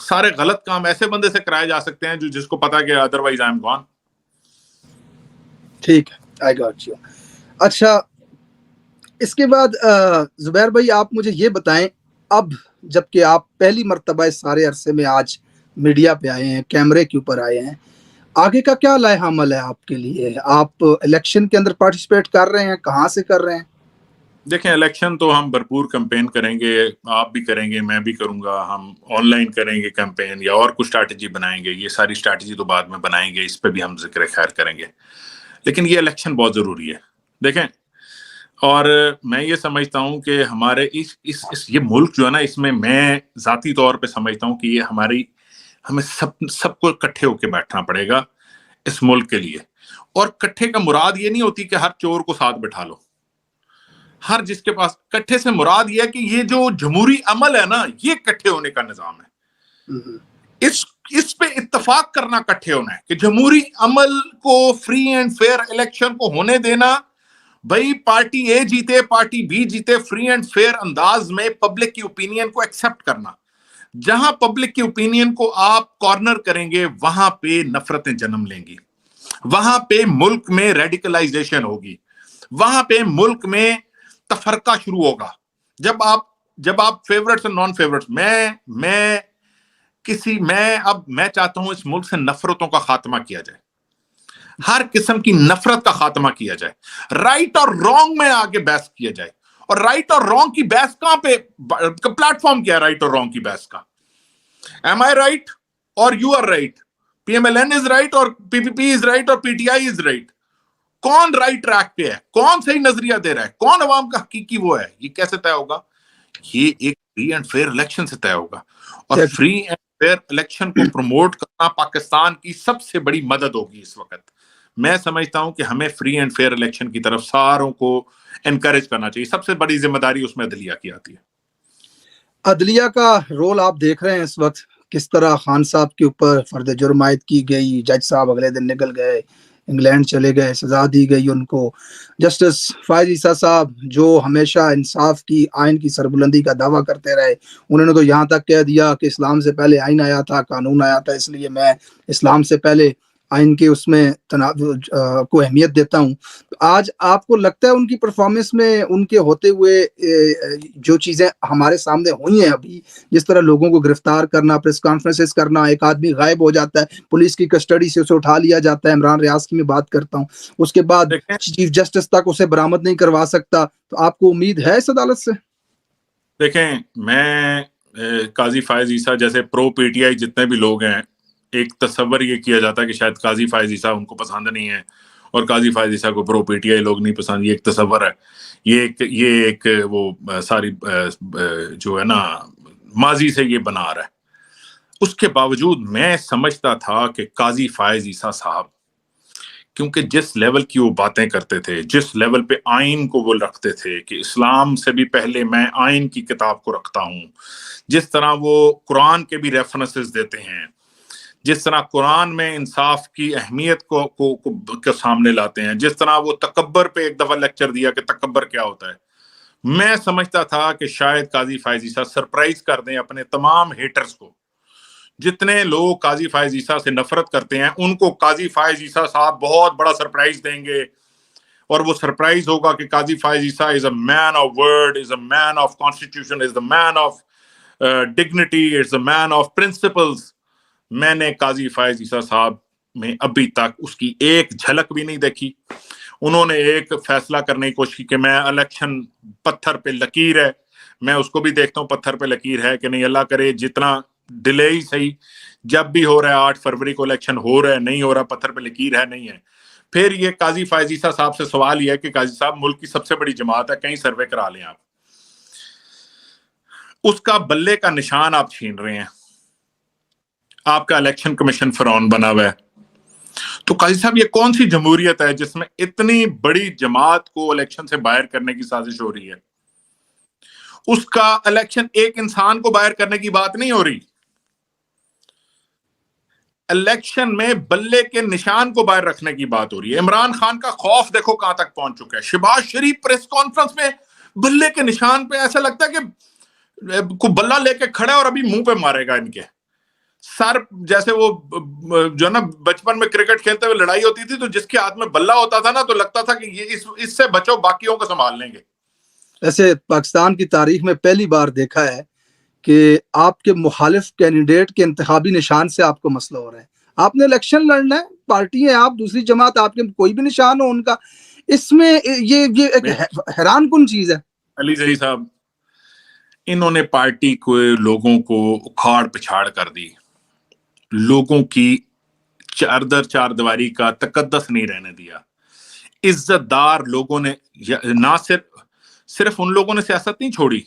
سارے غلط کام ایسے بندے سے کرائے جا سکتے ہیں جس کو پتا کہ ادروائز آئی ایم گون. ٹھیک ہے, آئی گاٹ یو. اچھا, اس کے بعد زبیر بھائی آپ مجھے یہ بتائیں, اب جب کہ آپ پہلی مرتبہ اس سارے عرصے میں آج میڈیا پہ آئے ہیں, کیمرے کے اوپر آئے ہیں, آگے کا کیا لائحہ عمل ہے آپ کے لیے؟ آپ الیکشن کے اندر پارٹیسپیٹ کر رہے ہیں, کہاں سے کر رہے ہیں؟ دیکھیں, الیکشن تو ہم بھرپور کیمپین کریں گے, آپ بھی کریں گے, میں بھی کروں گا, ہم آن لائن کریں گے کیمپین یا اور کچھ اسٹریٹجی بنائیں گے. یہ ساری اسٹریٹجی تو بعد میں بنائیں گے, اس پہ بھی ہم ذکر خیر کریں گے. لیکن یہ الیکشن بہت ضروری ہے. دیکھیں, اور میں یہ سمجھتا ہوں کہ ہمارے یہ ملک جو ہے نا, اس میں میں ذاتی طور پہ سمجھتا ہوں کہ یہ ہمیں سب کو اکٹھے ہو کے بیٹھنا پڑے گا اس ملک کے لیے. اور کٹھے کا مراد یہ نہیں ہوتی کہ ہر چور کو ساتھ بٹھا لو, ہر جس کے پاس. کٹھے سے مراد یہ ہے کہ یہ جو جمہوری عمل ہے نا, یہ کٹھے ہونے کا نظام ہے. اس پہ اتفاق کرنا کٹھے ہونا ہے کہ جمہوری عمل کو فری اینڈ فیئر الیکشن کو ہونے دینا. بھائی پارٹی اے جیتے, پارٹی بی جیتے, فری اینڈ فیئر انداز میں پبلک کی اوپینین کو ایکسپٹ کرنا. جہاں پبلک کی اوپینین کو آپ کارنر کریں گے وہاں پہ نفرتیں جنم لیں گی, وہاں پہ ملک میں ریڈیکلائزیشن ہوگی, وہاں پہ ملک میں تفرقہ شروع ہوگا. جب آپ فیورٹس اور نان فیورٹس, میں چاہتا ہوں اس ملک سے نفرتوں کا خاتمہ کیا جائے, ہر قسم کی نفرت کا خاتمہ کیا جائے, رائٹ اور رانگ میں آگے بحث کیا جائے. اور رائٹ اور رانگ کی بحث کہاں پہ, پلیٹ فارم کیا ہے رائٹ اور رانگ کی بحث کا؟ ایم آئی رائٹ اور you are right, P M L N is right اور P P P is right اور P T I is right. کون رائٹ ٹریک پہ ہے, کون صحیح نظریہ دے رہا ہے, کون عوام کا حقیقی وہ ہے؟ یہ کیسے طے ہوگا؟ یہ ایک فری اینڈ فیئر الیکشن سے طے ہوگا. اور فری اینڈ فیئر الیکشن کو پروموٹ کرنا پاکستان کی سب سے بڑی مدد ہوگی اس وقت. میں سمجھتا ہوں کہ ہمیں فری اینڈ فیئر الیکشن کی طرف ساروں کو انکریج کرنا چاہیے. سب سے بڑی ذمہ داری اس میں عدلیہ کی آتی ہے. عدلیہ کا رول آپ دیکھ رہے ہیں اس وقت, کس طرح خان صاحب کے اوپر فرد جرم عائد کی گئی, جج صاحب اگلے دن نکل گئے, انگلینڈ چلے گئے, سزا دی گئی ان کو. جسٹس فائز عیسیٰ صاحب جو ہمیشہ انصاف کی, آئین کی سربلندی کا دعویٰ کرتے رہے, انہوں نے تو یہاں تک کہہ دیا کہ اسلام سے پہلے آئین آیا تھا, قانون آیا تھا, اس لیے میں اسلام سے پہلے آئین کے اس میں کو اہمیت دیتا ہوں. آج آپ کو لگتا ہے ان کی پرفارمنس میں, ان کے ہوتے ہوئے جو چیزیں ہمارے سامنے ہوئی ہیں ابھی, جس طرح لوگوں کو گرفتار کرنا, پریس کانفرنسز کرنا, ایک آدمی غائب ہو جاتا ہے, پولیس کی کسٹڈی سے اسے اٹھا لیا جاتا ہے, عمران ریاض کی میں بات کرتا ہوں, اس کے بعد چیف جسٹس تک اسے برآمد نہیں کروا سکتا, تو آپ کو امید ہے اس عدالت سے؟ دیکھیں, میں قاضی فائز عیسیٰ جیسے پرو پی ٹی آئی جتنے بھی لوگ ہیں, ایک تصور یہ کیا جاتا ہے کہ شاید قاضی فائز عیسیٰ ان کو پسند نہیں ہے اور قاضی فائز عیسیٰ کو پرو پی ٹی آئی لوگ نہیں پسند. یہ ایک تصور ہے, یہ ایک وہ ساری جو ہے نا ماضی سے یہ بنا رہا ہے. اس کے باوجود میں سمجھتا تھا کہ قاضی فائز عیسیٰ صاحب کیونکہ جس لیول کی وہ باتیں کرتے تھے، جس لیول پہ آئین کو وہ رکھتے تھے کہ اسلام سے بھی پہلے میں آئین کی کتاب کو رکھتا ہوں، جس طرح وہ قرآن کے بھی ریفرنسز دیتے ہیں، جس طرح قرآن میں انصاف کی اہمیت کو سامنے لاتے ہیں، جس طرح وہ تکبر پہ ایک دفعہ لیکچر دیا کہ تکبر کیا ہوتا ہے، میں سمجھتا تھا کہ شاید قاضی فائز عیسیٰ سرپرائز کر دیں اپنے تمام ہیٹرز کو. جتنے لوگ قاضی فائز عیسیٰ سے نفرت کرتے ہیں ان کو قاضی فائز عیسیٰ صاحب بہت بڑا سرپرائز دیں گے، اور وہ سرپرائز ہوگا کہ قاضی فائز عیسیٰ is a man of word, is a man of constitution, is the man of dignity, is the man of principles. میں نے قاضی فائز عیسیٰ صاحب میں ابھی تک اس کی ایک جھلک بھی نہیں دیکھی. انہوں نے ایک فیصلہ کرنے کی کوشش کی کہ میں الیکشن پتھر پہ لکیر ہے، میں اس کو بھی دیکھتا ہوں پتھر پہ لکیر ہے کہ نہیں، اللہ کرے جتنا ڈیلے ہی صحیح، جب بھی ہو رہا ہے 8 فروری کو الیکشن ہو رہا ہے، نہیں ہو رہا، پتھر پہ لکیر ہے نہیں ہے. پھر یہ قاضی فائز عیسیٰ صاحب سے سوال یہ ہے کہ قاضی صاحب ملک کی سب سے بڑی جماعت ہے، کہیں سروے کرا لیں آپ، اس کا بلے کا نشان آپ چھین رہے ہیں، آپ کا الیکشن کمیشن فرعون بنا ہوا ہے. تو قاضی صاحب یہ کون سی جمہوریت ہے جس میں اتنی بڑی جماعت کو الیکشن سے باہر کرنے کی سازش ہو رہی ہے؟ اس کا الیکشن ایک انسان کو باہر کرنے کی بات نہیں ہو رہی، الیکشن میں بلے کے نشان کو باہر رکھنے کی بات ہو رہی ہے. عمران خان کا خوف دیکھو کہاں تک پہنچ چکا ہے. شہباز شریف پریس کانفرنس میں بلے کے نشان پہ ایسا لگتا ہے کہ کوئی بلہ لے کے کھڑا ہے اور ابھی منہ پہ مارے گا ان کے سر. جیسے وہ جو نا بچپن میں کرکٹ کھیلتے ہوئے لڑائی ہوتی تھی تو جس کے ہاتھ میں بلہ ہوتا تھا نا تو لگتا تھا کہ یہ اس سے بچو، باقیوں کو سنبھال لیں گے. ایسے پاکستان کی تاریخ میں پہلی بار دیکھا ہے کہ آپ کے مخالف کینڈیڈیٹ کے انتخابی نشان سے آپ کو مسئلہ ہو رہا ہے. آپ نے الیکشن لڑنا ہے، پارٹی ہے آپ، دوسری جماعت، آپ کے کوئی بھی نشان ہو ان کا، اس میں یہ ایک حیران کن چیز ہے. علی زئی صاحب، انہوں نے پارٹی کو لوگوں کو اکھاڑ پچھاڑ کر دی، لوگوں کی چاردر چار دیواری کا تقدس نہیں رہنے دیا. عزت دار لوگوں نے نہ صرف ان لوگوں نے سیاست نہیں چھوڑی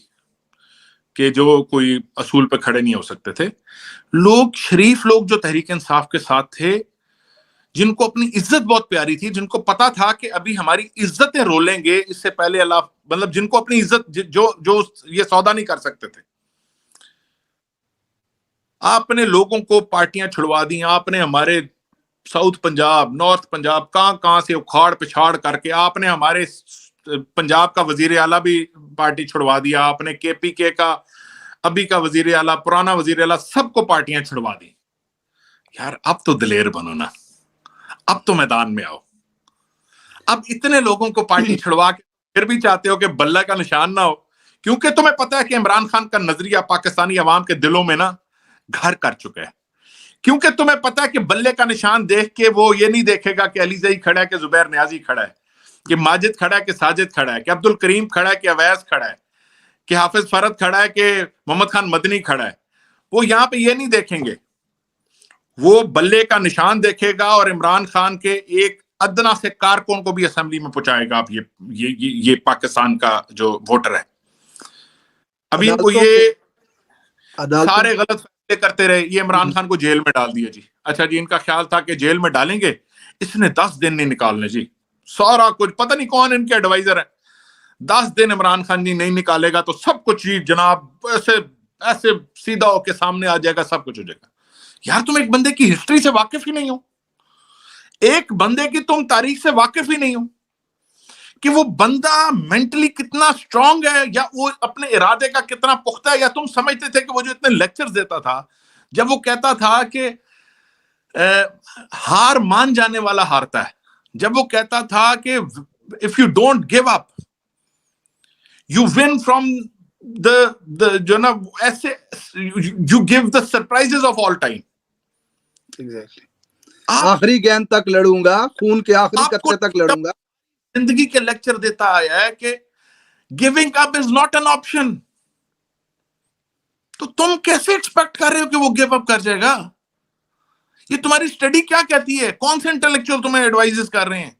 کہ جو کوئی اصول پہ کھڑے نہیں ہو سکتے تھے، لوگ شریف لوگ جو تحریک انصاف کے ساتھ تھے، جن کو اپنی عزت بہت پیاری تھی، جن کو پتا تھا کہ ابھی ہماری عزتیں رولیں گے اس سے پہلے اللہ، مطلب جن کو اپنی عزت جو یہ سودا نہیں کر سکتے تھے، آپ نے لوگوں کو پارٹیاں چھڑوا دی. آپ نے ہمارے ساؤتھ پنجاب، نارتھ پنجاب، کہاں سے اکھاڑ پچھاڑ کر کے آپ نے ہمارے پنجاب کا وزیر اعلیٰ بھی پارٹی چھڑوا دیا، آپ نے KPK کا ابھی کا وزیر اعلیٰ، پرانا وزیر اعلیٰ، سب کو پارٹیاں چھڑوا دی. یار اب تو دلیر بنو نا، اب تو میدان میں آؤ. اب اتنے لوگوں کو پارٹی چھڑوا کے پھر بھی چاہتے ہو کہ بلہ کا نشان نہ ہو، کیونکہ تمہیں پتا ہے کہ عمران خان کا نظریہ پاکستانی عوام کے دلوں میں نا گھر کر چکا ہے. کیونکہ تمہیں پتا ہے کہ بلے کا نشان دیکھ کے وہ یہ نہیں دیکھے گا کہ علی زئی کھڑا ہے کہ زبیر نیازی کھڑا ہے، کہ ماجد کھڑا ہے کہ ساجد کھڑا ہے، کہ عبد الکریم کھڑا ہے کہ اویس کھڑا ہے، کہ حافظ فرد کھڑا ہے کہ محمد خان مدنی کھڑا ہے. وہ یہاں پہ یہ نہیں دیکھیں گے، وہ بلے کا نشان دیکھے گا اور عمران خان کے ایک ادنا سے کارکن کو بھی اسمبلی میں پہنچائے گا. اب یہ پاکستان کا جو ووٹر ہے، ابھی ان کو یہ سارے غلط فیصلے کرتے رہے، یہ عمران خان کو جیل میں ڈال دیا جی. اچھا جی، ان کا خیال تھا کہ جیل میں ڈالیں گے، اس نے 10 دن نہیں نکالنے جی، سارا کچھ پتہ نہیں کون ان کے ایڈوائزر ہے، 10 دن عمران خان جی نہیں نکالے گا تو سب کچھ جی جناب ایسے سیدھا ہو کے سامنے آ جائے گا، سب کچھ ہو جائے گا. یار تم ایک بندے کی ہسٹری سے واقف ہی نہیں ہو، ایک بندے کی تم تاریخ سے واقف ہی نہیں ہو کہ وہ بندہ مینٹلی کتنا سٹرونگ ہے، یا وہ اپنے ارادے کا کتنا پختہ ہے. یا تم سمجھتے تھے کہ وہ جو اتنے لیکچرز دیتا تھا، جب وہ کہتا تھا کہ ہار مان جانے والا ہارتا ہے، جب وہ کہتا تھا کہ if you don't give up you win from the جو نا ایسے you give the surprises of all time. Exactly. آخری گیند تک لڑوں گا، خون کے آخری قطرے تک لڑوں گا. زندگی کے لیکچر دیتا آیا ہے کہ giving up is not an option. تو تم کیسے ایکسپیکٹ کر رہے ہو کہ وہ گیو اپ کر جائے گا؟ یہ تمہاری اسٹڈی کیا کہتی ہے؟ کون سے انٹلیکچوئل تمہیں ایڈوائزز کر رہے ہیں؟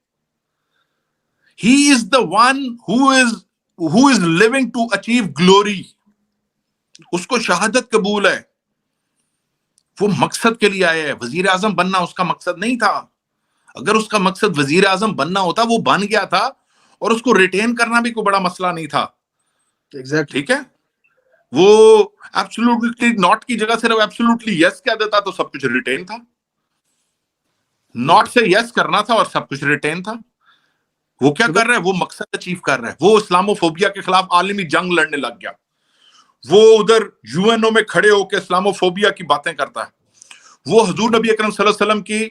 He is the one who is living to achieve glory. اس کو شہادت قبول ہے، وہ مقصد کے لیے آیا ہے. وزیر اعظم بننا اس کا مقصد نہیں تھا. اگر اس کا مقصد وزیر اعظم بننا ہوتا وہ بن گیا تھا, اور اس کو ریٹین کرنا بھی کوئی بڑا مسئلہ نہیں تھا. ٹھیک ہے, وہ ایبسولوٹلی ناٹ کی جگہ صرف ایبسولوٹلی یس کہہ دیتا تو سب کچھ ریٹین تھا. ناٹ سے یس کرنا تھا اور سب کچھ ریٹین تھا. وہ کیا کر رہا ہے, وہ مقصد اچیو کر رہا ہے. وہ اسلاموفوبیا کے خلاف عالمی جنگ لڑنے لگ گیا. وہ ادھر یو این او میں کھڑے ہو کے اسلاموفوبیا کی باتیں کرتا ہے. وہ حضور نبی اکرم صلی اللہ علیہ وسلم کی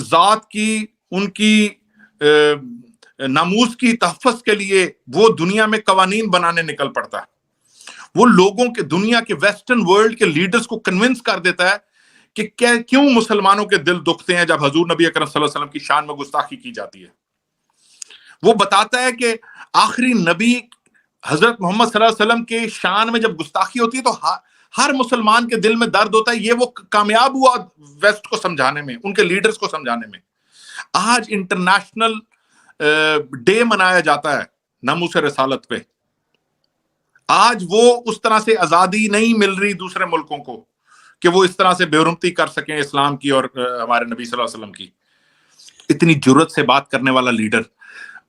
ذات کی, ان کی ناموس کی تحفظ کے لیے وہ دنیا میں قوانین بنانے نکل پڑتا ہے. وہ لوگوں کے, دنیا کے ویسٹرن ورلڈ کے لیڈرز کو کنونس کر دیتا ہے کہ کیوں مسلمانوں کے دل دکھتے ہیں جب حضور نبی اکرم صلی اللہ علیہ وسلم کی شان میں گستاخی کی جاتی ہے. وہ بتاتا ہے کہ آخری نبی حضرت محمد صلی اللہ علیہ وسلم کے شان میں جب گستاخی ہوتی ہے تو ہر مسلمان کے دل میں درد ہوتا ہے. یہ وہ کامیاب ہوا ویسٹ کو سمجھانے میں, ان کے لیڈرز کو سمجھانے میں. آج انٹرنیشنل ڈے منایا جاتا ہے ناموس رسالت پہ. آج وہ اس طرح سے آزادی نہیں مل رہی دوسرے ملکوں کو کہ وہ اس طرح سے بے حرمتی کر سکیں اسلام کی اور ہمارے نبی صلی اللہ علیہ وسلم کی. اتنی جرت سے بات کرنے والا لیڈر,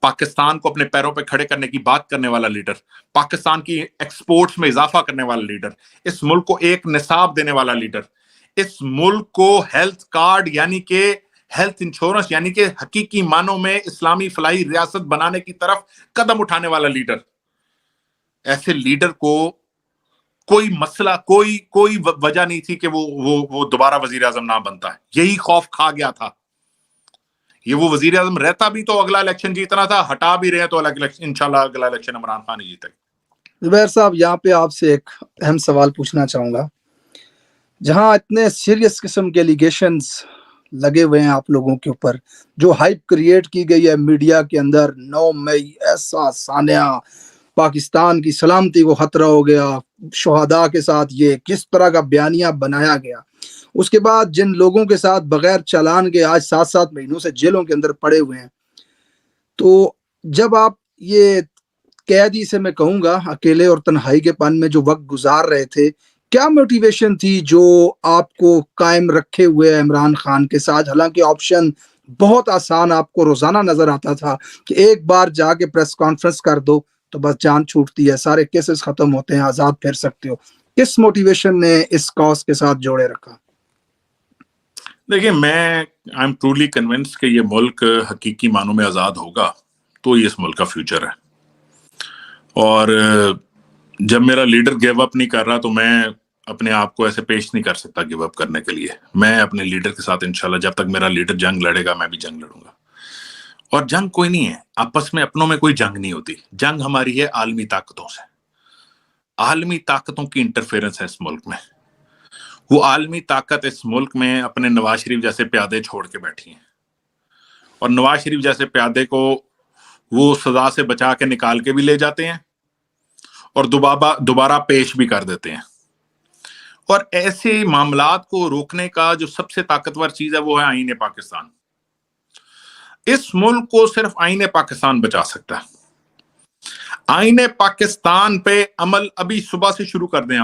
پاکستان کو اپنے پیروں پہ کھڑے کرنے کی بات کرنے والا لیڈر, پاکستان کی ایکسپورٹس میں اضافہ کرنے والا لیڈر, اس ملک کو ایک نصاب دینے والا لیڈر, اس ملک کو ہیلتھ کارڈ یعنی کہ ہیلتھ انشورنس یعنی کہ حقیقی معنوں میں اسلامی فلاحی ریاست بنانے کی طرف قدم اٹھانے والا لیڈر. ایسے لیڈر کو کوئی مسئلہ, کوئی وجہ نہیں تھی کہ وہ دوبارہ وزیر اعظم نہ بنتا ہے. یہی خوف کھا گیا تھا. یہ وہ وزیر اعظم رہتا بھی تو اگلا الیکشن جیتنا تھا, ہٹا بھی رہے تو انشاءاللہ اگلا الیکشن عمران خان ہی جیتے. زبیر صاحب, یہاں پہ آپ سے ایک اہم سوال پوچھنا چاہوں گا. جہاں اتنے سیریس قسم کے ایلیگیشنز لگے ہوئے ہیں آپ لوگوں کے اوپر, جو ہائپ کریٹ کی گئی ہے میڈیا کے اندر, 9 مئی ایسا سانحہ, پاکستان کی سلامتی کو خطرہ ہو گیا, شہداء کے ساتھ یہ کس طرح کا بیانیہ بنایا گیا, اس کے بعد جن لوگوں کے ساتھ بغیر چالان کے آج 7 مہینوں سے جیلوں کے اندر پڑے ہوئے ہیں, تو جب آپ یہ قیدی سے میں کہوں گا اکیلے اور تنہائی کے پن میں جو وقت گزار رہے تھے, کیا موٹیویشن تھی جو آپ کو قائم رکھے ہوئے عمران خان کے ساتھ؟ حالانکہ آپشن بہت آسان آپ کو روزانہ نظر آتا تھا کہ ایک بار جا کے پریس کانفرنس کر دو تو بس جان چھوٹتی ہے, سارے کیسز ختم ہوتے ہیں, آزاد پھر سکتے ہو. کس موٹیویشن نے اس کاز کے ساتھ جوڑے رکھا؟ دیکھیں, میں آئی ایم ٹرولی کنونس کہ یہ ملک حقیقی معنوں میں آزاد ہوگا تو یہ اس ملک کا فیوچر ہے. اور جب میرا لیڈر گیو اپ نہیں کر رہا تو میں اپنے آپ کو ایسے پیش نہیں کر سکتا گیو اپ کرنے کے لیے. میں اپنے لیڈر کے ساتھ انشاءاللہ جب تک میرا لیڈر جنگ لڑے گا میں بھی جنگ لڑوں گا. اور جنگ کوئی نہیں ہے, آپس میں اپنوں میں کوئی جنگ نہیں ہوتی. جنگ ہماری ہے عالمی طاقتوں سے. عالمی طاقتوں کی انٹرفیرنس ہے اس ملک میں. وہ عالمی طاقت اس ملک میں اپنے نواز شریف جیسے پیادے چھوڑ کے بیٹھی ہیں, اور نواز شریف جیسے پیادے کو وہ سزا سے بچا کے نکال کے بھی لے جاتے ہیں اور دوبارہ پیش بھی کر دیتے ہیں. اور ایسے معاملات کو روکنے کا جو سب سے طاقتور چیز ہے وہ ہے آئین پاکستان. اس ملک کو صرف آئین پاکستان بچا سکتا ہے. آئین پاکستان پہ عمل ابھی صبح سے شروع کر دیں.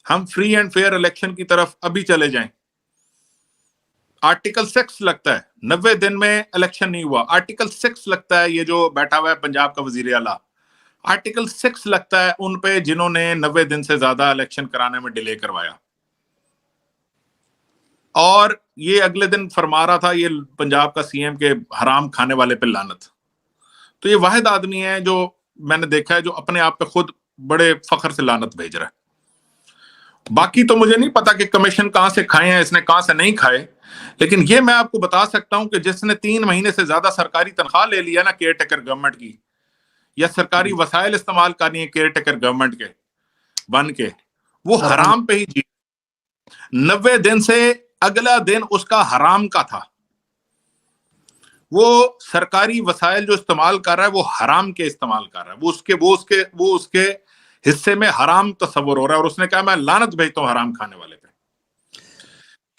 ہم فری اینڈ فیئر الیکشن کی طرف ابھی چلے جائیں. آرٹیکل 6 لگتا ہے 90 دن میں الیکشن نہیں ہوا. آرٹیکل 6 لگتا ہے یہ جو بیٹھا ہوا ہے پنجاب کا وزیر اعلیٰ, آرٹیکل 6 لگتا ہے ان پہ جنہوں نے 90 دن سے زیادہ الیکشن کرانے میں ڈیلے کروایا. اور یہ اگلے دن فرما رہا تھا یہ پنجاب کا سی ایم کے حرام کھانے والے پہ لعنت. تو یہ واحد آدمی ہے جو میں نے دیکھا ہے جو اپنے آپ پہ خود بڑے فخر سے لعنت بھیج رہا ہے. باقی تو مجھے نہیں پتا کہ کمیشن کہاں سے کھائے ہیں اس نے, کہاں سے نہیں کھائے. لیکن یہ میں آپ کو بتا سکتا ہوں کہ جس نے 3 مہینے سے زیادہ سرکاری تنخواہ لے لیا نا کیئر ٹیکر گورنمنٹ کی, یا سرکاری وسائل استعمال کرنی ہے کیئر ٹیکر گورنمنٹ کے بن کے, وہ حرام پہ ہی جی. 90 دن سے اگلا دن اس کا حرام کا تھا. وہ سرکاری وسائل جو استعمال کر رہا ہے وہ حرام کے استعمال کر رہا ہے. وہ اس کے حصے میں حرام تصور ہو رہا ہے, اور اس نے کہا میں لعنت بھیجتا ہوں حرام کھانے والے پہ.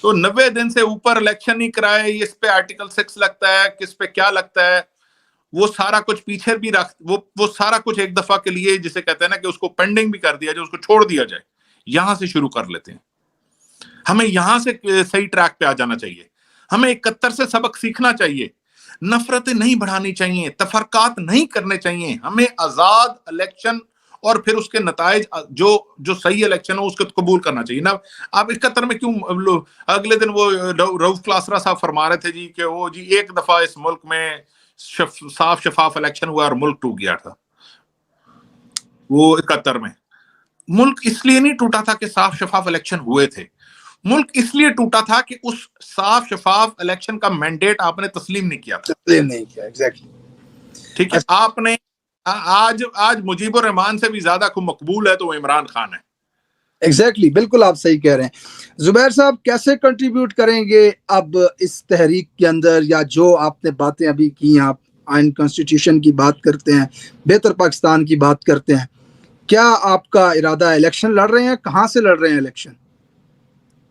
تو 90 دن سے اوپر الیکشن نہیں کرائے. اس پہ آرٹیکل 6 لگتا ہے, کس پہ کیا لگتا ہے, وہ سارا کچھ پیچھے بھی رکھ, وہ سارا کچھ ایک دفعہ کے لیے جسے کہتے ہیں نا کہ اس کو پینڈنگ بھی کر دیا جائے, اس کو چھوڑ دیا جائے. یہاں سے شروع کر لیتے ہیں. ہمیں یہاں سے صحیح ٹریک پہ آ جانا چاہیے. ہمیں 71 سے سبق سیکھنا چاہیے, نفرتیں نہیں بڑھانی چاہیے, تفرقات نہیں کرنے چاہیے, ہمیں آزاد الیکشن اور پھر اس کے نتائج جو صحیح الیکشن ہو اس کو قبول کرنا چاہیے نا. آپ 71 میں کیوں اگلے دن وہ رؤف کلاسرا صاحب فرما رہے تھے جی کہ وہ جی ایک دفعہ اس ملک میں صاف شفاف الیکشن ہوا اور ملک ٹوٹ گیا تھا. وہ 71 میں ملک اس لیے نہیں ٹوٹا تھا کہ صاف شفاف الیکشن ہوئے تھے, ملک اس لیے ٹوٹا تھا کہ اس صاف شفاف الیکشن کا مینڈیٹ آپ نے تسلیم نہیں کیا تھا. تسلیم نہیں کیا, ایگزیکٹلی. ٹھیک ہے, آپ نے آج مجیب الرحمان سے بھی زیادہ کو مقبول ہے تو وہ عمران خان ہے. ایگزیکٹلی, بالکل آپ صحیح کہہ رہے ہیں. زبیر صاحب کیسے کنٹریبیوٹ کریں گے اب اس تحریک کے اندر, یا جو آپ نے باتیں ابھی کی, آپ آئین کانسٹیٹیوشن کی بات کرتے ہیں, بہتر پاکستان کی بات کرتے ہیں, کیا آپ کا ارادہ الیکشن لڑ رہے ہیں؟ کہاں سے لڑ رہے ہیں الیکشن؟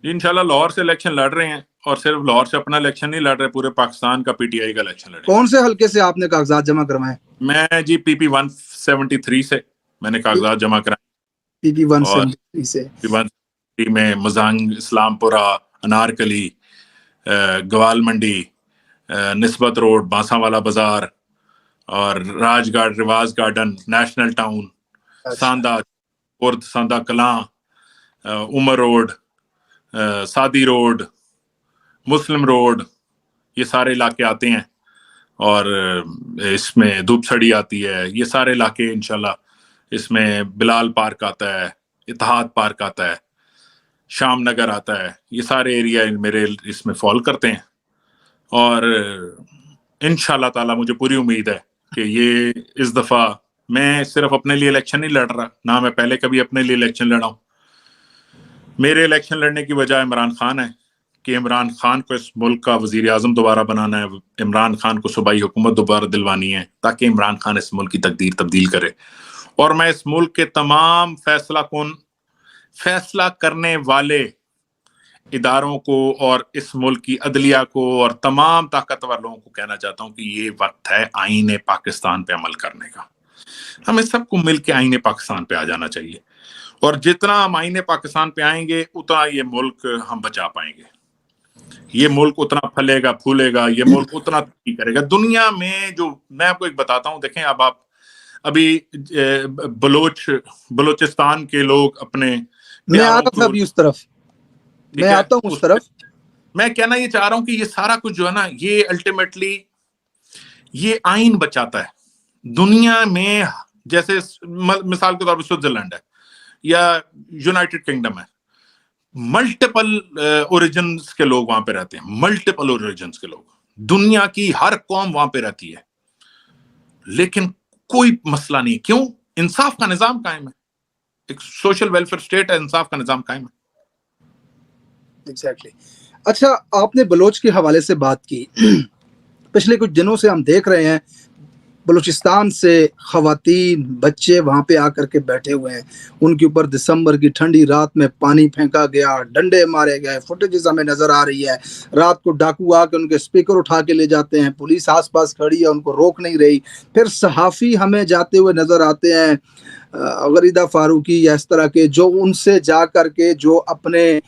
انشاءاللہ لاہور سے الیکشن لڑ رہے ہیں, اور صرف لاہور سے اپنا الیکشن نہیں لڑ رہے, پورے پاکستان کا پی ٹی آئی کا الیکشن لڑ رہے ہیں. کون سے حلقے سے آپ نے کاغذات جمع کروائے؟ میں جی پی پی 173 سے میں نے کاغذات جمع کرائے. پی پی اور 173 سے میں مزانگ, اسلام پورہ, انارکلی, گوال منڈی, نسبت روڈ, بانسا والا بازار, اور راج گارڈ, رواز گارڈن, نیشنل ٹاؤن, ساندہ, ارد ساندہ کلاں, عمر روڈ, سادی روڈ, مسلم روڈ, یہ سارے علاقے آتے ہیں. اور اس میں دھوپ سڑی آتی ہے, یہ سارے علاقے انشاءاللہ. اس میں بلال پارک آتا ہے, اتحاد پارک آتا ہے, شام نگر آتا ہے, یہ سارے ایریا میرے اس میں فال کرتے ہیں. اور انشاءاللہ تعالی مجھے پوری امید ہے کہ یہ اس دفعہ میں صرف اپنے لیے الیکشن نہیں لڑ رہا, نہ میں پہلے کبھی اپنے لیے الیکشن لڑا ہوں. میرے الیکشن لڑنے کی وجہ عمران خان ہے کہ عمران خان کو اس ملک کا وزیر اعظم دوبارہ بنانا ہے, عمران خان کو صوبائی حکومت دوبارہ دلوانی ہے تاکہ عمران خان اس ملک کی تقدیر تبدیل کرے. اور میں اس ملک کے تمام فیصلہ کرنے والے اداروں کو اور اس ملک کی عدلیہ کو اور تمام طاقتور لوگوں کو کہنا چاہتا ہوں کہ یہ وقت ہے آئین پاکستان پہ عمل کرنے کا. ہمیں سب کو مل کے آئین پاکستان پہ آ جانا چاہیے, اور جتنا ہم آئین پاکستان پہ آئیں گے اتنا یہ ملک ہم بچا پائیں گے. یہ ملک اتنا پھلے گا, پھولے گا, یہ ملک اتنا ترقی کرے گا. دنیا میں جو میں آپ کو ایک بتاتا ہوں, دیکھیں اب آپ ابھی بلوچستان کے لوگ اپنے میں آتا تھا ابھی اس طرف, میں آتا ہوں اس طرف. میں کہنا یہ چاہ رہا ہوں کہ یہ سارا کچھ جو ہے نا, یہ الٹیمیٹلی یہ آئین بچاتا ہے دنیا میں. جیسے مثال کے طور پر سوئٹزرلینڈ ہے یا یونائٹڈ کنگڈم ہے, ملٹیپل اوریجنز کے لوگ وہاں پہ رہتے ہیں, ملٹیپل اوریجنز کے لوگ, دنیا کی ہر قوم وہاں پہ رہتی ہے, لیکن کوئی مسئلہ نہیں. کیوں؟ انصاف کا نظام قائم ہے, ایک سوشل ویلفیئر اسٹیٹ ہے, انصاف کا نظام قائم ہے. ایگزیکٹلی. اچھا, آپ نے بلوچ کے حوالے سے بات کی. پچھلے کچھ دنوں سے ہم دیکھ رہے ہیں بلوچستان سے خواتین بچے وہاں پہ آ کر کے بیٹھے ہوئے ہیں, ان کے اوپر دسمبر کی ٹھنڈی رات میں پانی پھینکا گیا, ڈنڈے مارے گئے, فوٹیجز ہمیں نظر آ رہی ہے. رات کو ڈاکو آ کے ان کے اسپیکر اٹھا کے لے جاتے ہیں, پولیس آس پاس کھڑی ہے, ان کو روک نہیں رہی. پھر صحافی ہمیں جاتے ہوئے نظر آتے ہیں, غریدہ فاروقی یا اس طرح کے, جو ان سے جا کر کے جو اپنے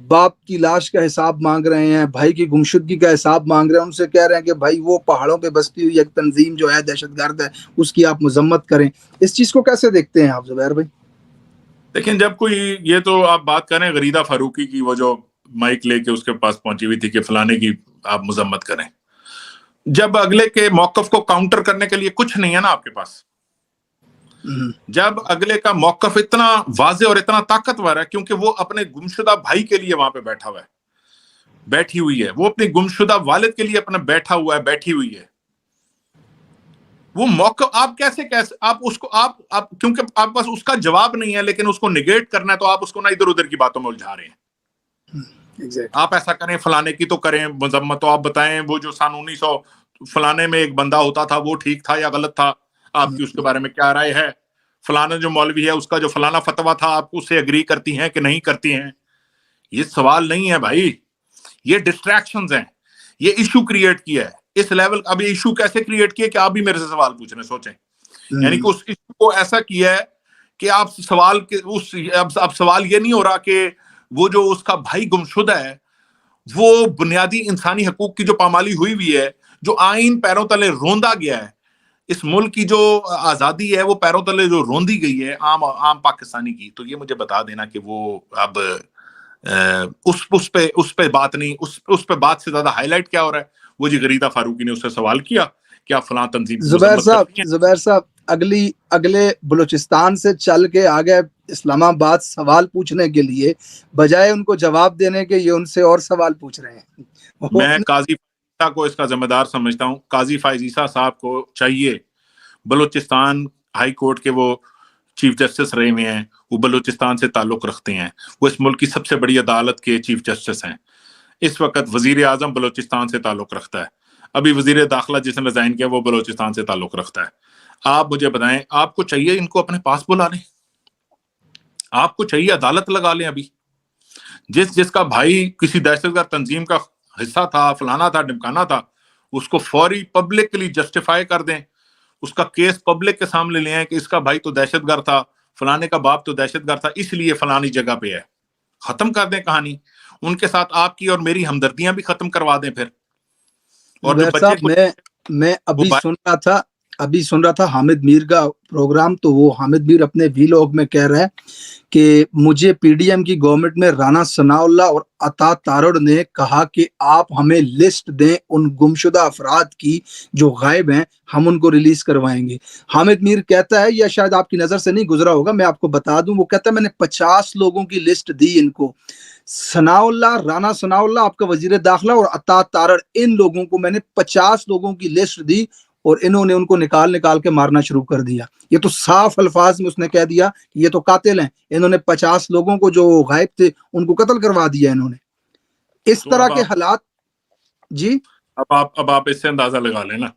باپ کی لاش کا حساب مانگ رہے ہیں, بھائی کی گمشدگی کا حساب مانگ رہے ہیں, ان سے کہہ رہے ہیں کہ بھائی وہ پہاڑوں پہ بستی ہوئی ایک تنظیم جو ہے دہشت گرد ہے, اس کی آپ مذمت کریں. اس چیز کو کیسے دیکھتے ہیں آپ زبیر بھائی؟ دیکھیں, جب کوئی یہ تو آپ بات کریں غریدہ فاروقی کی, وہ جو مائک لے کے اس کے پاس پہنچی ہوئی تھی کہ فلانے کی آپ مذمت کریں, جب اگلے کے موقف کو کاؤنٹر کرنے کے لیے کچھ نہیں ہے نا آپ کے پاس, جب اگلے کا موقف اتنا واضح اور اتنا طاقتور ہے, کیونکہ وہ اپنے گمشدہ بھائی کے لیے وہاں پہ بیٹھا ہوا ہے, بیٹھی ہوئی ہے, وہ اپنی گمشدہ والد کے لیے اپنا بیٹھا ہوا ہے, بیٹھی ہوئی ہے, وہ موقف آپ کیسے آپ اس کو آپ کیونکہ آپ پاس اس کا جواب نہیں ہے, لیکن اس کو نیگیٹ کرنا ہے, تو آپ اس کو نہ ادھر ادھر کی باتوں میں الجھا رہے ہیں. آپ ایسا کریں, فلانے کی تو کریں مذمت, تو آپ بتائیں وہ جو سن 1900 فلانے میں ایک بندہ ہوتا تھا وہ ٹھیک تھا یا غلط تھا, آپ کی اس کے بارے میں کیا رائے ہے؟ فلانا جو مولوی ہے اس کا جو فلانا فتویٰ تھا, آپ اس سے اگری کرتی ہیں کہ نہیں کرتی ہیں؟ یہ سوال نہیں ہے بھائی, یہ ڈسٹریکشنز ہیں, یہ ایشو کریٹ کیا ہے اس لیول. اب یہ ایشو کیسے کریٹ کیا کہ آپ بھی میرے سے سوال پوچھ رہے ہیں, سوچیں. یعنی کہ اس ایشو کو ایسا کیا ہے کہ آپ سوال کے اب سوال یہ نہیں ہو رہا کہ وہ جو اس کا بھائی گمشدہ ہے وہ بنیادی انسانی حقوق کی جو پامالی ہوئی ہے، جو آئین پیروں تلے روندا گیا ہے، اس ملک کی جو آزادی ہے وہ پیروں تلے جو روندی گئی ہے عام پاکستانی کی، تو یہ مجھے بتا دینا کہ وہ اب اس پہ بات نہیں، اس پہ بات سے زیادہ ہائی لائٹ کیا ہو رہا ہے؟ وہ جی غریدہ فاروقی نے اس سے سوال کیا کہ آپ فلاں تنظیم کی مذمت کرتی ہیں۔ زبیر صاحب اگلے بلوچستان سے چل کے آگے اسلام آباد سوال پوچھنے کے لیے، بجائے ان کو جواب دینے کے یہ ان سے اور سوال پوچھ رہے ہیں۔ میں قاضی فائز کو اس کا ذمہ دار سمجھتا ہوں۔ قاضی فائز عیسیٰ صاحب کو چاہیے، بلوچستان ہائی کورٹ کے وہ چیف جسٹس رہے ہوئے ہیں، وہ بلوچستان سے تعلق رکھتے ہیں، وہ اس ملک کی سب سے بڑی عدالت کے چیف جسٹس ہیں۔ اس وقت وزیر اعظم بلوچستان سے تعلق رکھتا ہے، ابھی وزیر داخلہ جس نے ریزائن کیا وہ بلوچستان سے تعلق رکھتا ہے۔ آپ مجھے بتائیں، آپ کو چاہیے ان کو اپنے پاس بلا لیں، آپ کو چاہیے عدالت لگا لیں۔ ابھی جس کا بھائی کسی دہشت گرد تنظیم کا حصہ تھا، فلانا تھا، ڈمکانا تھا، اس کو فوری پبلکلی جسٹیفائی کر دیں، اس کا کیس پبلک کے سامنے لے آئیں کہ اس کا بھائی تو دہشت گرد تھا، فلانے کا باپ تو دہشت گرد تھا، اس لیے فلانی جگہ پہ ہے۔ ختم کر دیں کہانی، ان کے ساتھ آپ کی اور میری ہمدردیاں بھی ختم کروا دیں پھر۔ اور جو بچے کو میں ابھی سن رہا تھا حامد میر کا پروگرام، تو وہ حامد میر اپنے ویلاگ میں کہہ رہا ہے کہ مجھے پی ڈی ایم کی گورنمنٹ میں رانا ثناء اللہ اور عطا تارڑ نے کہا کہ آپ ہمیں لسٹ دیں ان گمشدہ افراد کی جو غائب ہیں، ہم ان کو ریلیز کروائیں گے۔ حامد میر کہتا ہے، یا شاید آپ کی نظر سے نہیں گزرا ہوگا، میں آپ کو بتا دوں، وہ کہتا ہے میں نے 50 لوگوں کی لسٹ دی ان کو، ثناء اللہ، رانا ثناء اللہ آپ کا وزیر داخلہ اور عطا تارڑ، ان لوگوں کو میں نے 50 لوگوں کی لسٹ دی اور انہوں نے ان کو نکال کے مارنا شروع کر دیا۔ یہ تو صاف الفاظ میں اس نے کہہ دیا کہ یہ تو قاتل ہیں، انہوں نے 50 لوگوں کو جو غائب تھے ان کو قتل کروا دیا انہوں نے۔ اس طرح کے حالات۔ جی اب آپ اس سے اندازہ لگا لیں نا،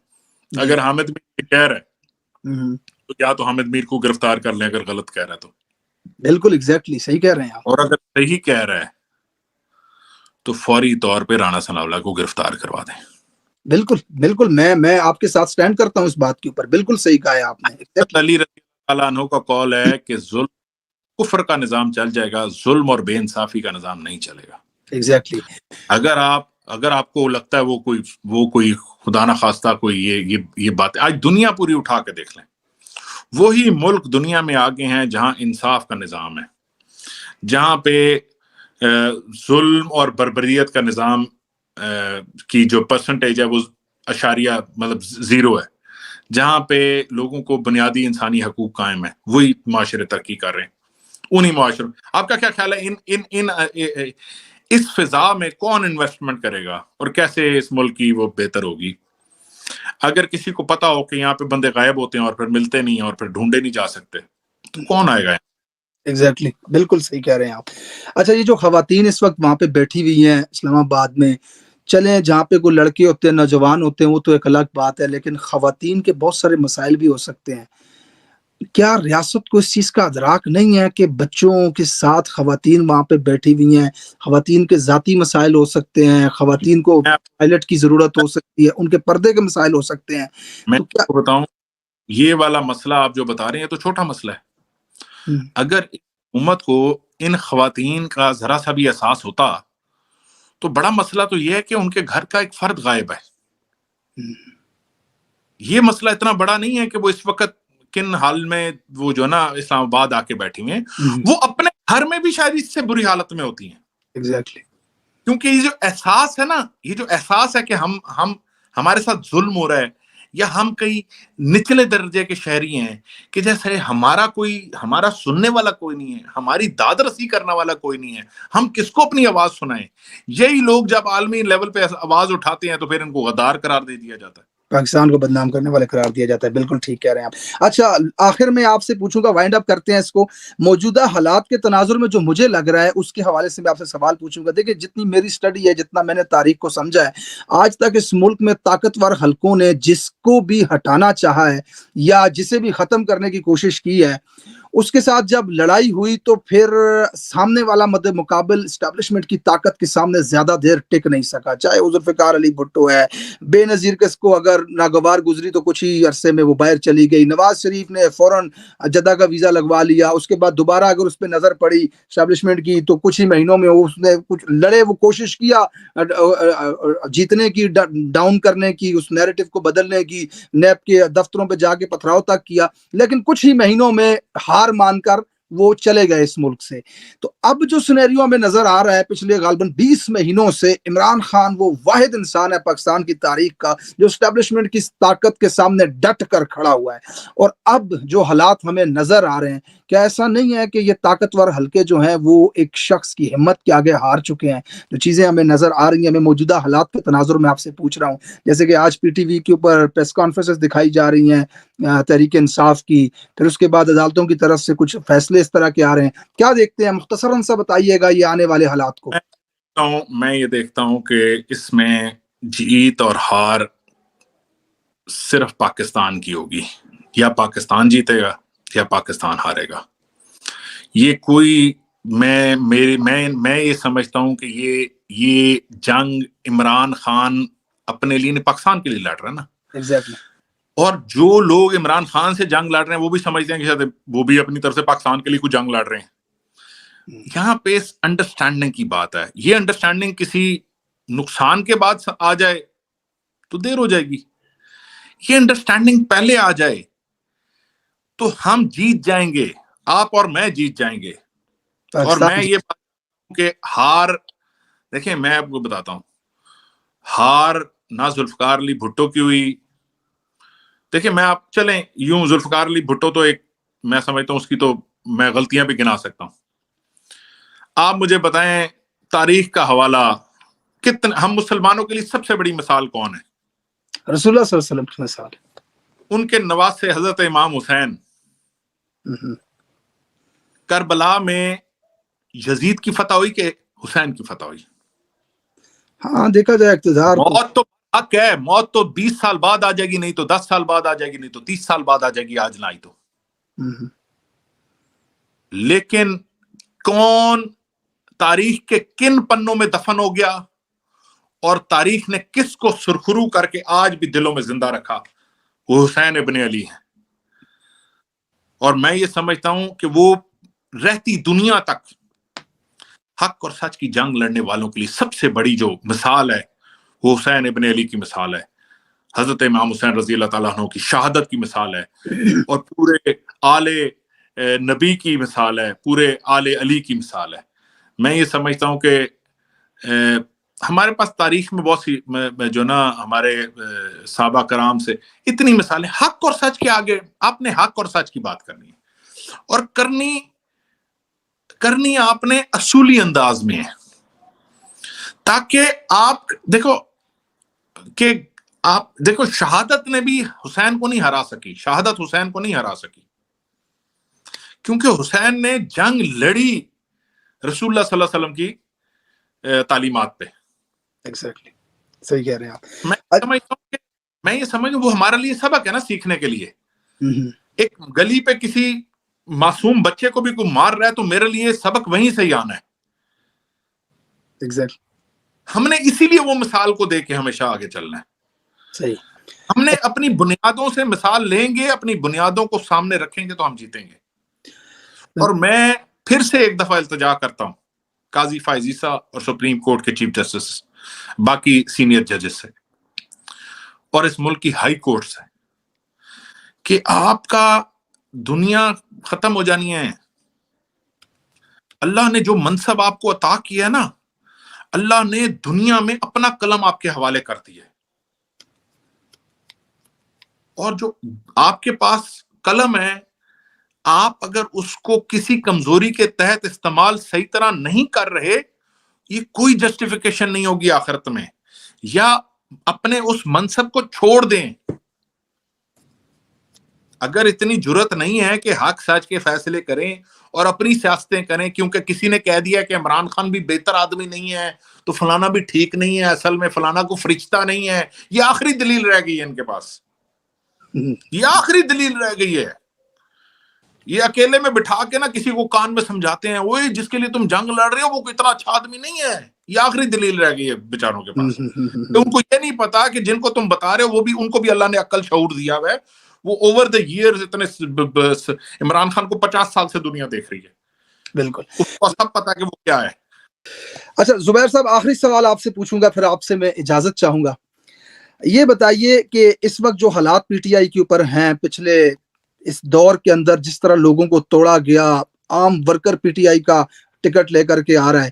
اگر حامد میر کہہ رہا ہے تو یا تو حامد میر کو گرفتار کر لیں اگر غلط کہہ رہا ہے تو۔ بالکل ایگزیکٹلی صحیح کہہ رہے ہیں آپ۔ اور اگر صحیح کہہ رہا ہے تو فوری طور پہ رانا ثناء اللہ کو گرفتار کروا دیں۔ بالکل میں آپ کے ساتھ سٹینڈ کرتا ہوں اس بات کے اوپر، بالکل صحیح کہا ہے آپ نے۔ علی رضی اللہ عنہ کا قول ہے کہ ظلم کفر کا نظام چل جائے گا، ظلم اور بے انصافی کا نظام نہیں چلے گا۔ ایگزیکٹلی۔ اگر آپ کو لگتا ہے وہ کوئی خدا نہ خواستہ کوئی یہ بات، آج دنیا پوری اٹھا کے دیکھ لیں، وہی ملک دنیا میں آگے ہیں جہاں انصاف کا نظام ہے، جہاں پہ ظلم اور بربریت کا نظام کی جو پرسنٹیج ہے وہ اشاریہ مطلب 0 ہے، جہاں پہ لوگوں کو بنیادی انسانی حقوق قائم ہے، وہی معاشرے ترقی کر رہے ہیں، انہی معاشرے۔ آپ کا کیا خیال ہے اس فضا میں کون انویسٹمنٹ کرے گا اور کیسے اس ملک کی وہ بہتر ہوگی؟ اگر کسی کو پتا ہو کہ یہاں پہ بندے غائب ہوتے ہیں اور پھر ملتے نہیں ہیں اور پھر ڈھونڈے نہیں جا سکتے تو کون آئے گا؟ ایگزیکٹلی، بالکل صحیح کہہ رہے ہیں آپ۔ اچھا، یہ جو خواتین اس وقت وہاں پہ بیٹھی ہوئی ہیں اسلام آباد میں، چلیں جہاں پہ کوئی لڑکے ہوتے ہیں، نوجوان ہوتے ہیں، وہ تو ایک الگ بات ہے، لیکن خواتین کے بہت سارے مسائل بھی ہو سکتے ہیں۔ کیا ریاست کو اس چیز کا ادراک نہیں ہے کہ بچوں کے ساتھ خواتین وہاں پہ بیٹھی ہوئی ہیں، خواتین کے ذاتی مسائل ہو سکتے ہیں، خواتین کو پائلٹ کی ضرورت ہو سکتی ہے، ان کے پردے کے مسائل ہو سکتے ہیں؟ میں آپ کو بتاؤں، یہ والا مسئلہ آپ جو بتا رہے ہیں تو چھوٹا مسئلہ ہے۔ اگر حکومت کو ان خواتین کا ذرا سا بھی احساس ہوتا تو بڑا مسئلہ تو یہ ہے کہ ان کے گھر کا ایک فرد غائب ہے۔ یہ مسئلہ اتنا بڑا نہیں ہے کہ وہ اس وقت کن حال میں وہ جو نا اسلام آباد آ کے بیٹھی ہوئے ہیں، وہ اپنے گھر میں بھی شاید اس سے بری حالت میں ہوتی ہیں۔ ایگزیکٹلی، کیونکہ یہ جو احساس ہے نا، یہ جو احساس ہے کہ ہمارے ساتھ ظلم ہو رہا ہے، یا ہم کئی نچلے درجے کے شہری ہیں کہ جیسے ہمارا سننے والا کوئی نہیں ہے، ہماری داد رسی کرنے والا کوئی نہیں ہے، ہم کس کو اپنی آواز سنائیں؟ یہی لوگ جب عالمی لیول پہ آواز اٹھاتے ہیں تو پھر ان کو غدار قرار دے دیا جاتا ہے، پاکستان کو بدنام کرنے والے قرار دیا جاتا ہے۔ بالکل ٹھیک کہہ رہے ہیں آپ۔ اچھا، آخر میں آپ سے پوچھوں گا، وائنڈ اپ کرتے ہیں اس کو، موجودہ حالات کے تناظر میں جو مجھے لگ رہا ہے اس کے حوالے سے میں آپ سے سوال پوچھوں گا۔ دیکھیں، جتنی میری سٹڈی ہے، جتنا میں نے تاریخ کو سمجھا ہے، آج تک اس ملک میں طاقتور حلقوں نے جس کو بھی ہٹانا چاہا ہے یا جسے بھی ختم کرنے کی کوشش کی ہے، اس کے ساتھ جب لڑائی ہوئی تو پھر سامنے والا مد مقابل اسٹیبلشمنٹ کی طاقت کے سامنے زیادہ دیر ٹک نہیں سکا، چاہے وہ ذوالفقار علی بھٹو ہے، بے نظیر کس کو اگر ناگوار گزری تو کچھ ہی عرصے میں وہ باہر چلی گئی، نواز شریف نے فوراً جدہ کا ویزا لگوا لیا، اس کے بعد دوبارہ اگر اس پہ نظر پڑی اسٹیبلشمنٹ کی تو کچھ ہی مہینوں میں اس نے کچھ لڑے، وہ کوشش کیا جیتنے کی، ڈاؤن کرنے کی، اس نیریٹو کو بدلنے کی، نیب کے دفتروں پہ جا کے پتھراؤ تک کیا، لیکن کچھ ہی مہینوں میں ہار مان کر وہ چلے گئے اس ملک سے۔ تو اب جو سینیریو میں نظر آ رہا ہے پچھلے غالباً 20 مہینوں سے، عمران خان وہ واحد انسان ہے پاکستان کی تاریخ کا جو اسٹیبلشمنٹ کی طاقت کے سامنے ڈٹ کر کھڑا ہوا ہے۔ اور اب جو حالات ہمیں نظر آ رہے ہیں، کیا ایسا نہیں ہے کہ یہ طاقتور حلقے جو ہیں وہ ایک شخص کی ہمت کے آگے ہار چکے ہیں؟ جو چیزیں ہمیں نظر آ رہی ہیں، میں موجودہ حالات کے تناظر میں آپ سے پوچھ رہا ہوں، جیسے کہ آج پی ٹی وی کے اوپر پریس کانفرنسز دکھائی جا رہی ہیں تحریک انصاف کی، پھر اس کے بعد عدالتوں کی طرف سے کچھ فیصلے اس طرح کے آ رہے ہیں، کیا دیکھتے ہیں؟ مختصراً سا بتائیے گا یہ آنے والے حالات کو۔ میں یہ دیکھتا ہوں کہ اس میں جیت اور ہار صرف پاکستان کی ہوگی، یا پاکستان جیتے گا یا پاکستان ہارے گا۔ یہ کوئی میں یہ سمجھتا ہوں کہ یہ جنگ عمران خان اپنے لیے نہیں، پاکستان کے لیے لڑ رہا ہے نا۔ ایگزیکٹلی۔ اور جو لوگ عمران خان سے جنگ لڑ رہے ہیں وہ بھی سمجھتے ہیں کہ شاید وہ بھی اپنی طرف سے پاکستان کے لیے کوئی جنگ لڑ رہے ہیں۔ یہاں پہ انڈرسٹینڈنگ کی بات ہے، یہ انڈرسٹینڈنگ کسی نقصان کے بعد آ جائے تو دیر ہو جائے گی، یہ انڈرسٹینڈنگ پہلے آ جائے تو ہم جیت جائیں گے، آپ اور میں جیت جائیں گے۔ اور میں یہ بات کہ ہار، دیکھیں میں آپ کو بتاتا ہوں، ہار نہ ذوالفقار علی بھٹو کی ہوئی۔ دیکھیں میں آپ چلیں یوں، ذوالفقار علی بھٹو تو ایک، میں سمجھتا ہوں اس کی تو میں غلطیاں بھی گنا سکتا ہوں۔ آپ مجھے بتائیں تاریخ کا حوالہ کتنے، ہم مسلمانوں کے لیے سب سے بڑی مثال کون ہے؟ رسول اللہ صلی اللہ علیہ وسلم کی مثال، ان کے نواسے حضرت امام حسین۔ کربلا میں یزید کی فتح ہوئی کہ حسین کی فتح ہوئی؟ ہاں دیکھا جائے اقتدار موت تو حق ہے، موت تو 20 سال بعد آ جائے گی، نہیں تو 10 سال بعد آ جائے گی، نہیں تو 30 سال بعد آ جائے گی، آج نہ آئی تو۔ لیکن کون تاریخ کے کن پنوں میں دفن ہو گیا اور تاریخ نے کس کو سرخرو کر کے آج بھی دلوں میں زندہ رکھا؟ وہ حسین ابن علی ہیں۔ اور میں یہ سمجھتا ہوں کہ وہ رہتی دنیا تک حق اور سچ کی جنگ لڑنے والوں کے لیے سب سے بڑی جو مثال ہے وہ حسین ابن علی کی مثال ہے، حضرت امام حسین رضی اللہ تعالیٰ عنہ کی شہادت کی مثال ہے، اور پورے آل نبی کی مثال ہے، پورے آل علی کی مثال ہے۔ میں یہ سمجھتا ہوں کہ ہمارے پاس تاریخ میں بہت سی جو نا ہمارے صحابہ کرام سے اتنی مثالیں، حق اور سچ کے آگے آپ نے حق اور سچ کی بات کرنی ہے، اور کرنی آپ نے اصولی انداز میں ہے، تاکہ آپ دیکھو کہ آپ دیکھو شہادت نے بھی حسین کو نہیں ہرا سکی، شہادت حسین کو نہیں ہرا سکی، کیونکہ حسین نے جنگ لڑی رسول اللہ صلی اللہ علیہ وسلم کی تعلیمات پہ۔ ایگزیکٹلی صحیح کہہ رہے ہیں آپ۔ میں یہ سمجھتا ہوں وہ ہمارے لیے سبق ہے نا سیکھنے کے لیے۔ ایک گلی پہ کسی معصوم بچے کو بھی کوئی مار رہا ہے تو میرے لیے سبق وہیں سے ہی آنا ہے۔ ایگزیکٹلی ہم نے اسی لیے وہ مثال کو دیکھ کے ہمیشہ آگے چلنا ہے۔ صحیح۔ ہم نے اپنی بنیادوں سے مثال لیں گے، اپنی بنیادوں کو سامنے رکھیں گے تو ہم جیتیں گے۔ اور میں پھر سے ایک دفعہ التجا کرتا ہوں قاضی فائز عیسیٰ اور سپریم کورٹ کے چیف جسٹس، باقی سینئر ججز سے، اور اس ملک کی ہائی کورٹ سے، کہ آپ کا دنیا ختم ہو جانی ہے۔ اللہ نے جو منصب آپ کو عطا کیا ہے نا، اللہ نے دنیا میں اپنا قلم آپ کے حوالے کر دیا ہے، اور جو آپ کے پاس قلم ہے، آپ اگر اس کو کسی کمزوری کے تحت استعمال صحیح طرح نہیں کر رہے، یہ کوئی جسٹیفیکیشن نہیں ہوگی آخرت میں، یا اپنے اس منصب کو چھوڑ دیں۔ اگر اتنی جرت نہیں ہے کہ حق سچ کے فیصلے کریں اور اپنی سیاستیں کریں، کیونکہ کسی نے کہہ دیا کہ عمران خان بھی بہتر آدمی نہیں ہے تو فلانا بھی ٹھیک نہیں ہے، اصل میں فلانا کو فرشتہ نہیں ہے، یہ آخری دلیل رہ گئی ہے ان کے پاس، یہ آخری دلیل رہ گئی ہے۔ یہ اکیلے میں بٹھا کے نا کسی کو کان میں سمجھاتے ہیں وہ جس کے لیے تم جنگ لڑ رہے ہو وہ اتنا اچھا آدمی نہیں ہے. یہ آخری دلیل رہ گئی ہے بیچاروں کے پاس. ان کو یہ نہیں پتا کہ جن کو تم بتا رہے ہو وہ بھی ان کو بھی اللہ نے عقل شعور دیا ہوا ہے. وہ اوور دا ایئرز اتنے عمران خان کو 50 سال سے دنیا دیکھ رہی ہے. بالکل اس کو سب پتا کہ وہ کیا ہے. اچھا زبیر صاحب آخری سوال آپ سے پوچھوں گا پھر آپ سے میں اجازت چاہوں گا. یہ بتائیے کہ اس وقت جو حالات پی ٹی آئی کے اوپر ہیں پچھلے اس دور کے اندر جس طرح لوگوں کو توڑا گیا, عام ورکر پی ٹی آئی کا ٹکٹ لے کر کے آ رہا ہے,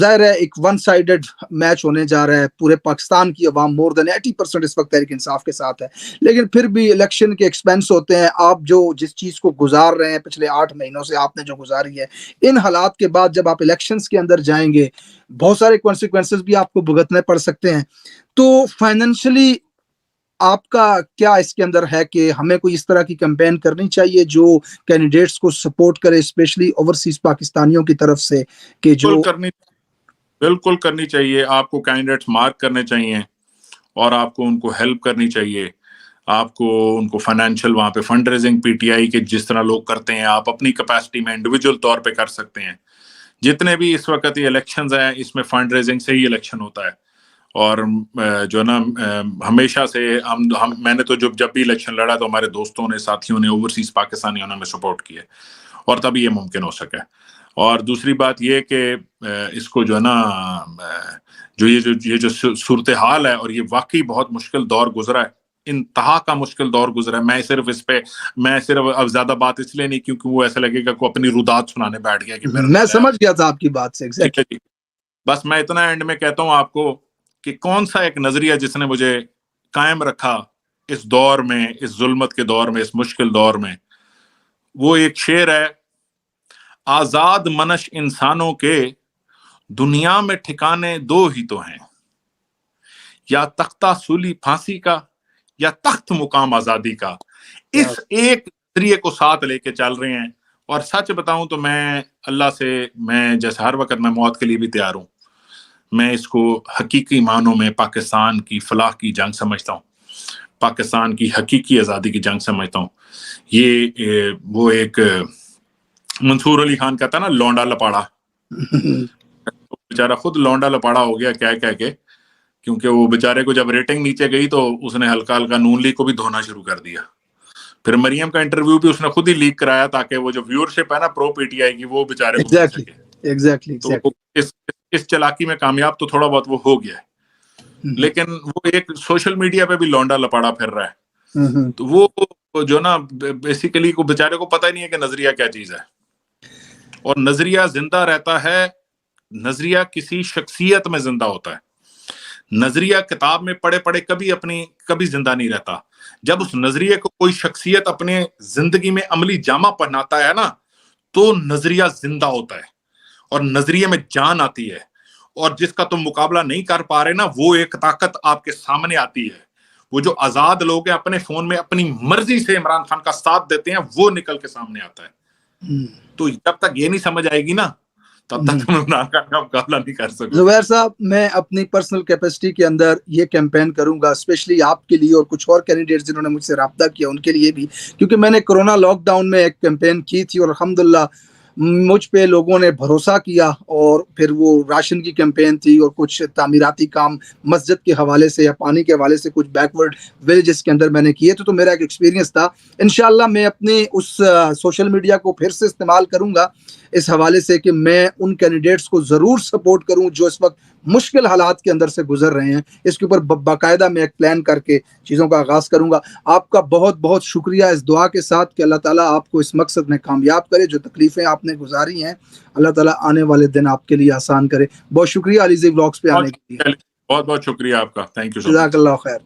ظاہر ہے ایک ون سائیڈڈ میچ ہونے جا رہا ہے. پورے پاکستان کی عوام مور دین 80% اس وقت تحریک انصاف کے ساتھ ہے, لیکن پھر بھی الیکشن کے ایکسپینس ہوتے ہیں. آپ جو جس چیز کو گزار رہے ہیں پچھلے 8 مہینوں سے آپ نے جو گزاری ہے, ان حالات کے بعد جب آپ الیکشنز کے اندر جائیں گے بہت سارے کانسیکوینسز بھی آپ کو بھگتنے پڑ سکتے ہیں. تو فائنینشلی آپ کا کیا اس کے اندر ہے کہ ہمیں کوئی اس طرح کی کیمپین کرنی چاہیے جو کینڈیڈیٹس کو سپورٹ کرے اسپیشلی اوورسیز پاکستانیوں کی طرف سے, کہ جو بالکل کرنی چاہیے. آپ کو کینڈیڈیٹس مارک کرنے چاہیے اور آپ کو ان کو ہیلپ کرنی چاہیے. آپ کو ان کو فائنینشیل وہاں پہ fund raising P T I کے جس طرح لوگ کرتے ہیں آپ اپنی کیپیسٹی میں انڈیویجول طور پہ کر سکتے ہیں. جتنے بھی اس وقت یہ الیکشنز ہیں اس میں فنڈ ریزنگ سے ہی الیکشن ہوتا ہے. اور جو ہے نا ہمیشہ سے میں نے تو جب بھی الیکشن لڑا تو ہمارے دوستوں نے ساتھیوں نے اوورسیز پاکستانیوں نے ہمیں سپورٹ کیے اور تبھی یہ ممکن ہو سکے. اور دوسری بات یہ کہ اس کو جو ہے نا یہ جو صورتحال ہے اور یہ واقعی بہت مشکل دور گزرا ہے, انتہا کا مشکل دور گزرا ہے. میں صرف اب زیادہ بات اس لیے نہیں کیونکہ وہ ایسا لگے گا کو اپنی رودات سنانے بیٹھ گیا کہ میں سمجھ گیا تھا آپ کی بات سے exactly. بس میں اتنا اینڈ میں کہتا ہوں آپ کو کہ کون سا ایک نظریہ جس نے مجھے قائم رکھا اس دور میں, اس ظلمت کے دور میں, اس مشکل دور میں. وہ ایک شعر ہے, آزاد منش انسانوں کے دنیا میں ٹھکانے 2 ہی تو ہیں, یا تختہ سولی پھانسی کا یا تخت مقام آزادی کا. اس ایک نظریے کو ساتھ لے کے چل رہے ہیں. اور سچ بتاؤں تو میں اللہ سے میں جیسے ہر وقت میں موت کے لیے بھی تیار ہوں. میں اس کو حقیقی معنوں میں پاکستان کی فلاح کی جنگ سمجھتا ہوں, پاکستان کی حقیقی آزادی کی جنگ سمجھتا ہوں. یہ وہ ایک منصور علی خان کہتا نا لونڈا لپاڑا, بیچارہ خود لونڈا لپاڑا ہو گیا کہہ کے, کیونکہ وہ بیچارے کو جب ریٹنگ نیچے گئی تو اس نے ہلکا ہلکا نون لیگ کو بھی دھونا شروع کر دیا. پھر مریم کا انٹرویو بھی اس نے خود ہی لیک کرایا تاکہ وہ جو ویورشپ ہے نا پرو پی ٹی آئی کی وہ بیچارے کو مل سکے. تو اس چلاکی میں کامیاب تو تھوڑا بہت وہ ہو گیا ہے, لیکن وہ ایک سوشل میڈیا پہ بھی لونڈا لپاڑا پھر رہا ہے. تو وہ جو نا بیسیکلی کو بیچارے کو پتہ ہی نہیں ہے کہ نظریہ کیا چیز ہے. اور نظریہ زندہ رہتا ہے, نظریہ کسی شخصیت میں زندہ ہوتا ہے. نظریہ کتاب میں پڑھے کبھی زندہ نہیں رہتا. جب اس نظریے کو کوئی شخصیت اپنے زندگی میں عملی جامہ پہناتا ہے نا تو نظریہ زندہ ہوتا ہے اور نظریے میں جان آتی ہے. اور جس کا تم مقابلہ نہیں کر پا رہے نا وہ ایک طاقت آپ کے سامنے آتی ہے. وہ جو آزاد لوگ ہیں اپنے فون میں اپنی مرضی سے عمران خان کا ساتھ دیتے ہیں وہ نکل کے سامنے آتا ہے. تو جب تک یہ نہیں سمجھ آئے گی نا تب تک تم عمران خان کا مقابلہ نہیں کر سکتے. زبیر صاحب میں اپنی پرسنل کیپیسٹی کے اندر یہ کیمپین کروں گا اسپیشلی آپ کے لیے اور کچھ اور کینڈیڈیٹس جنہوں نے مجھ سے رابطہ کیا ان کے لیے بھی, کیونکہ میں نے کرونا لاک ڈاؤن میں ایک کیمپین کی تھی اور الحمدللہ مجھ پہ لوگوں نے بھروسہ کیا. اور پھر وہ راشن کی کیمپین تھی اور کچھ تعمیراتی کام مسجد کے حوالے سے یا پانی کے حوالے سے کچھ بیکورڈ ولیجز کے اندر میں نے کیے تو میرا ایک ایکسپیرینس تھا. انشاءاللہ میں اپنی اس سوشل میڈیا کو پھر سے استعمال کروں گا اس حوالے سے کہ میں ان کینڈیڈیٹس کو ضرور سپورٹ کروں جو اس وقت مشکل حالات کے اندر سے گزر رہے ہیں. اس کے اوپر باقاعدہ میں ایک پلان کر کے چیزوں کا آغاز کروں گا. آپ کا بہت بہت شکریہ اس دعا کے ساتھ کہ اللہ تعالیٰ آپ کو اس مقصد میں کامیاب کرے. جو تکلیفیں آپ نے گزاری ہیں اللہ تعالیٰ آنے والے دن آپ کے لیے آسان کرے. بہت شکریہ علیزی ولاگز پہ آنے کے لیے. بہت بہت شکریہ آپ کا. Thank you. جزاک اللہ خیر.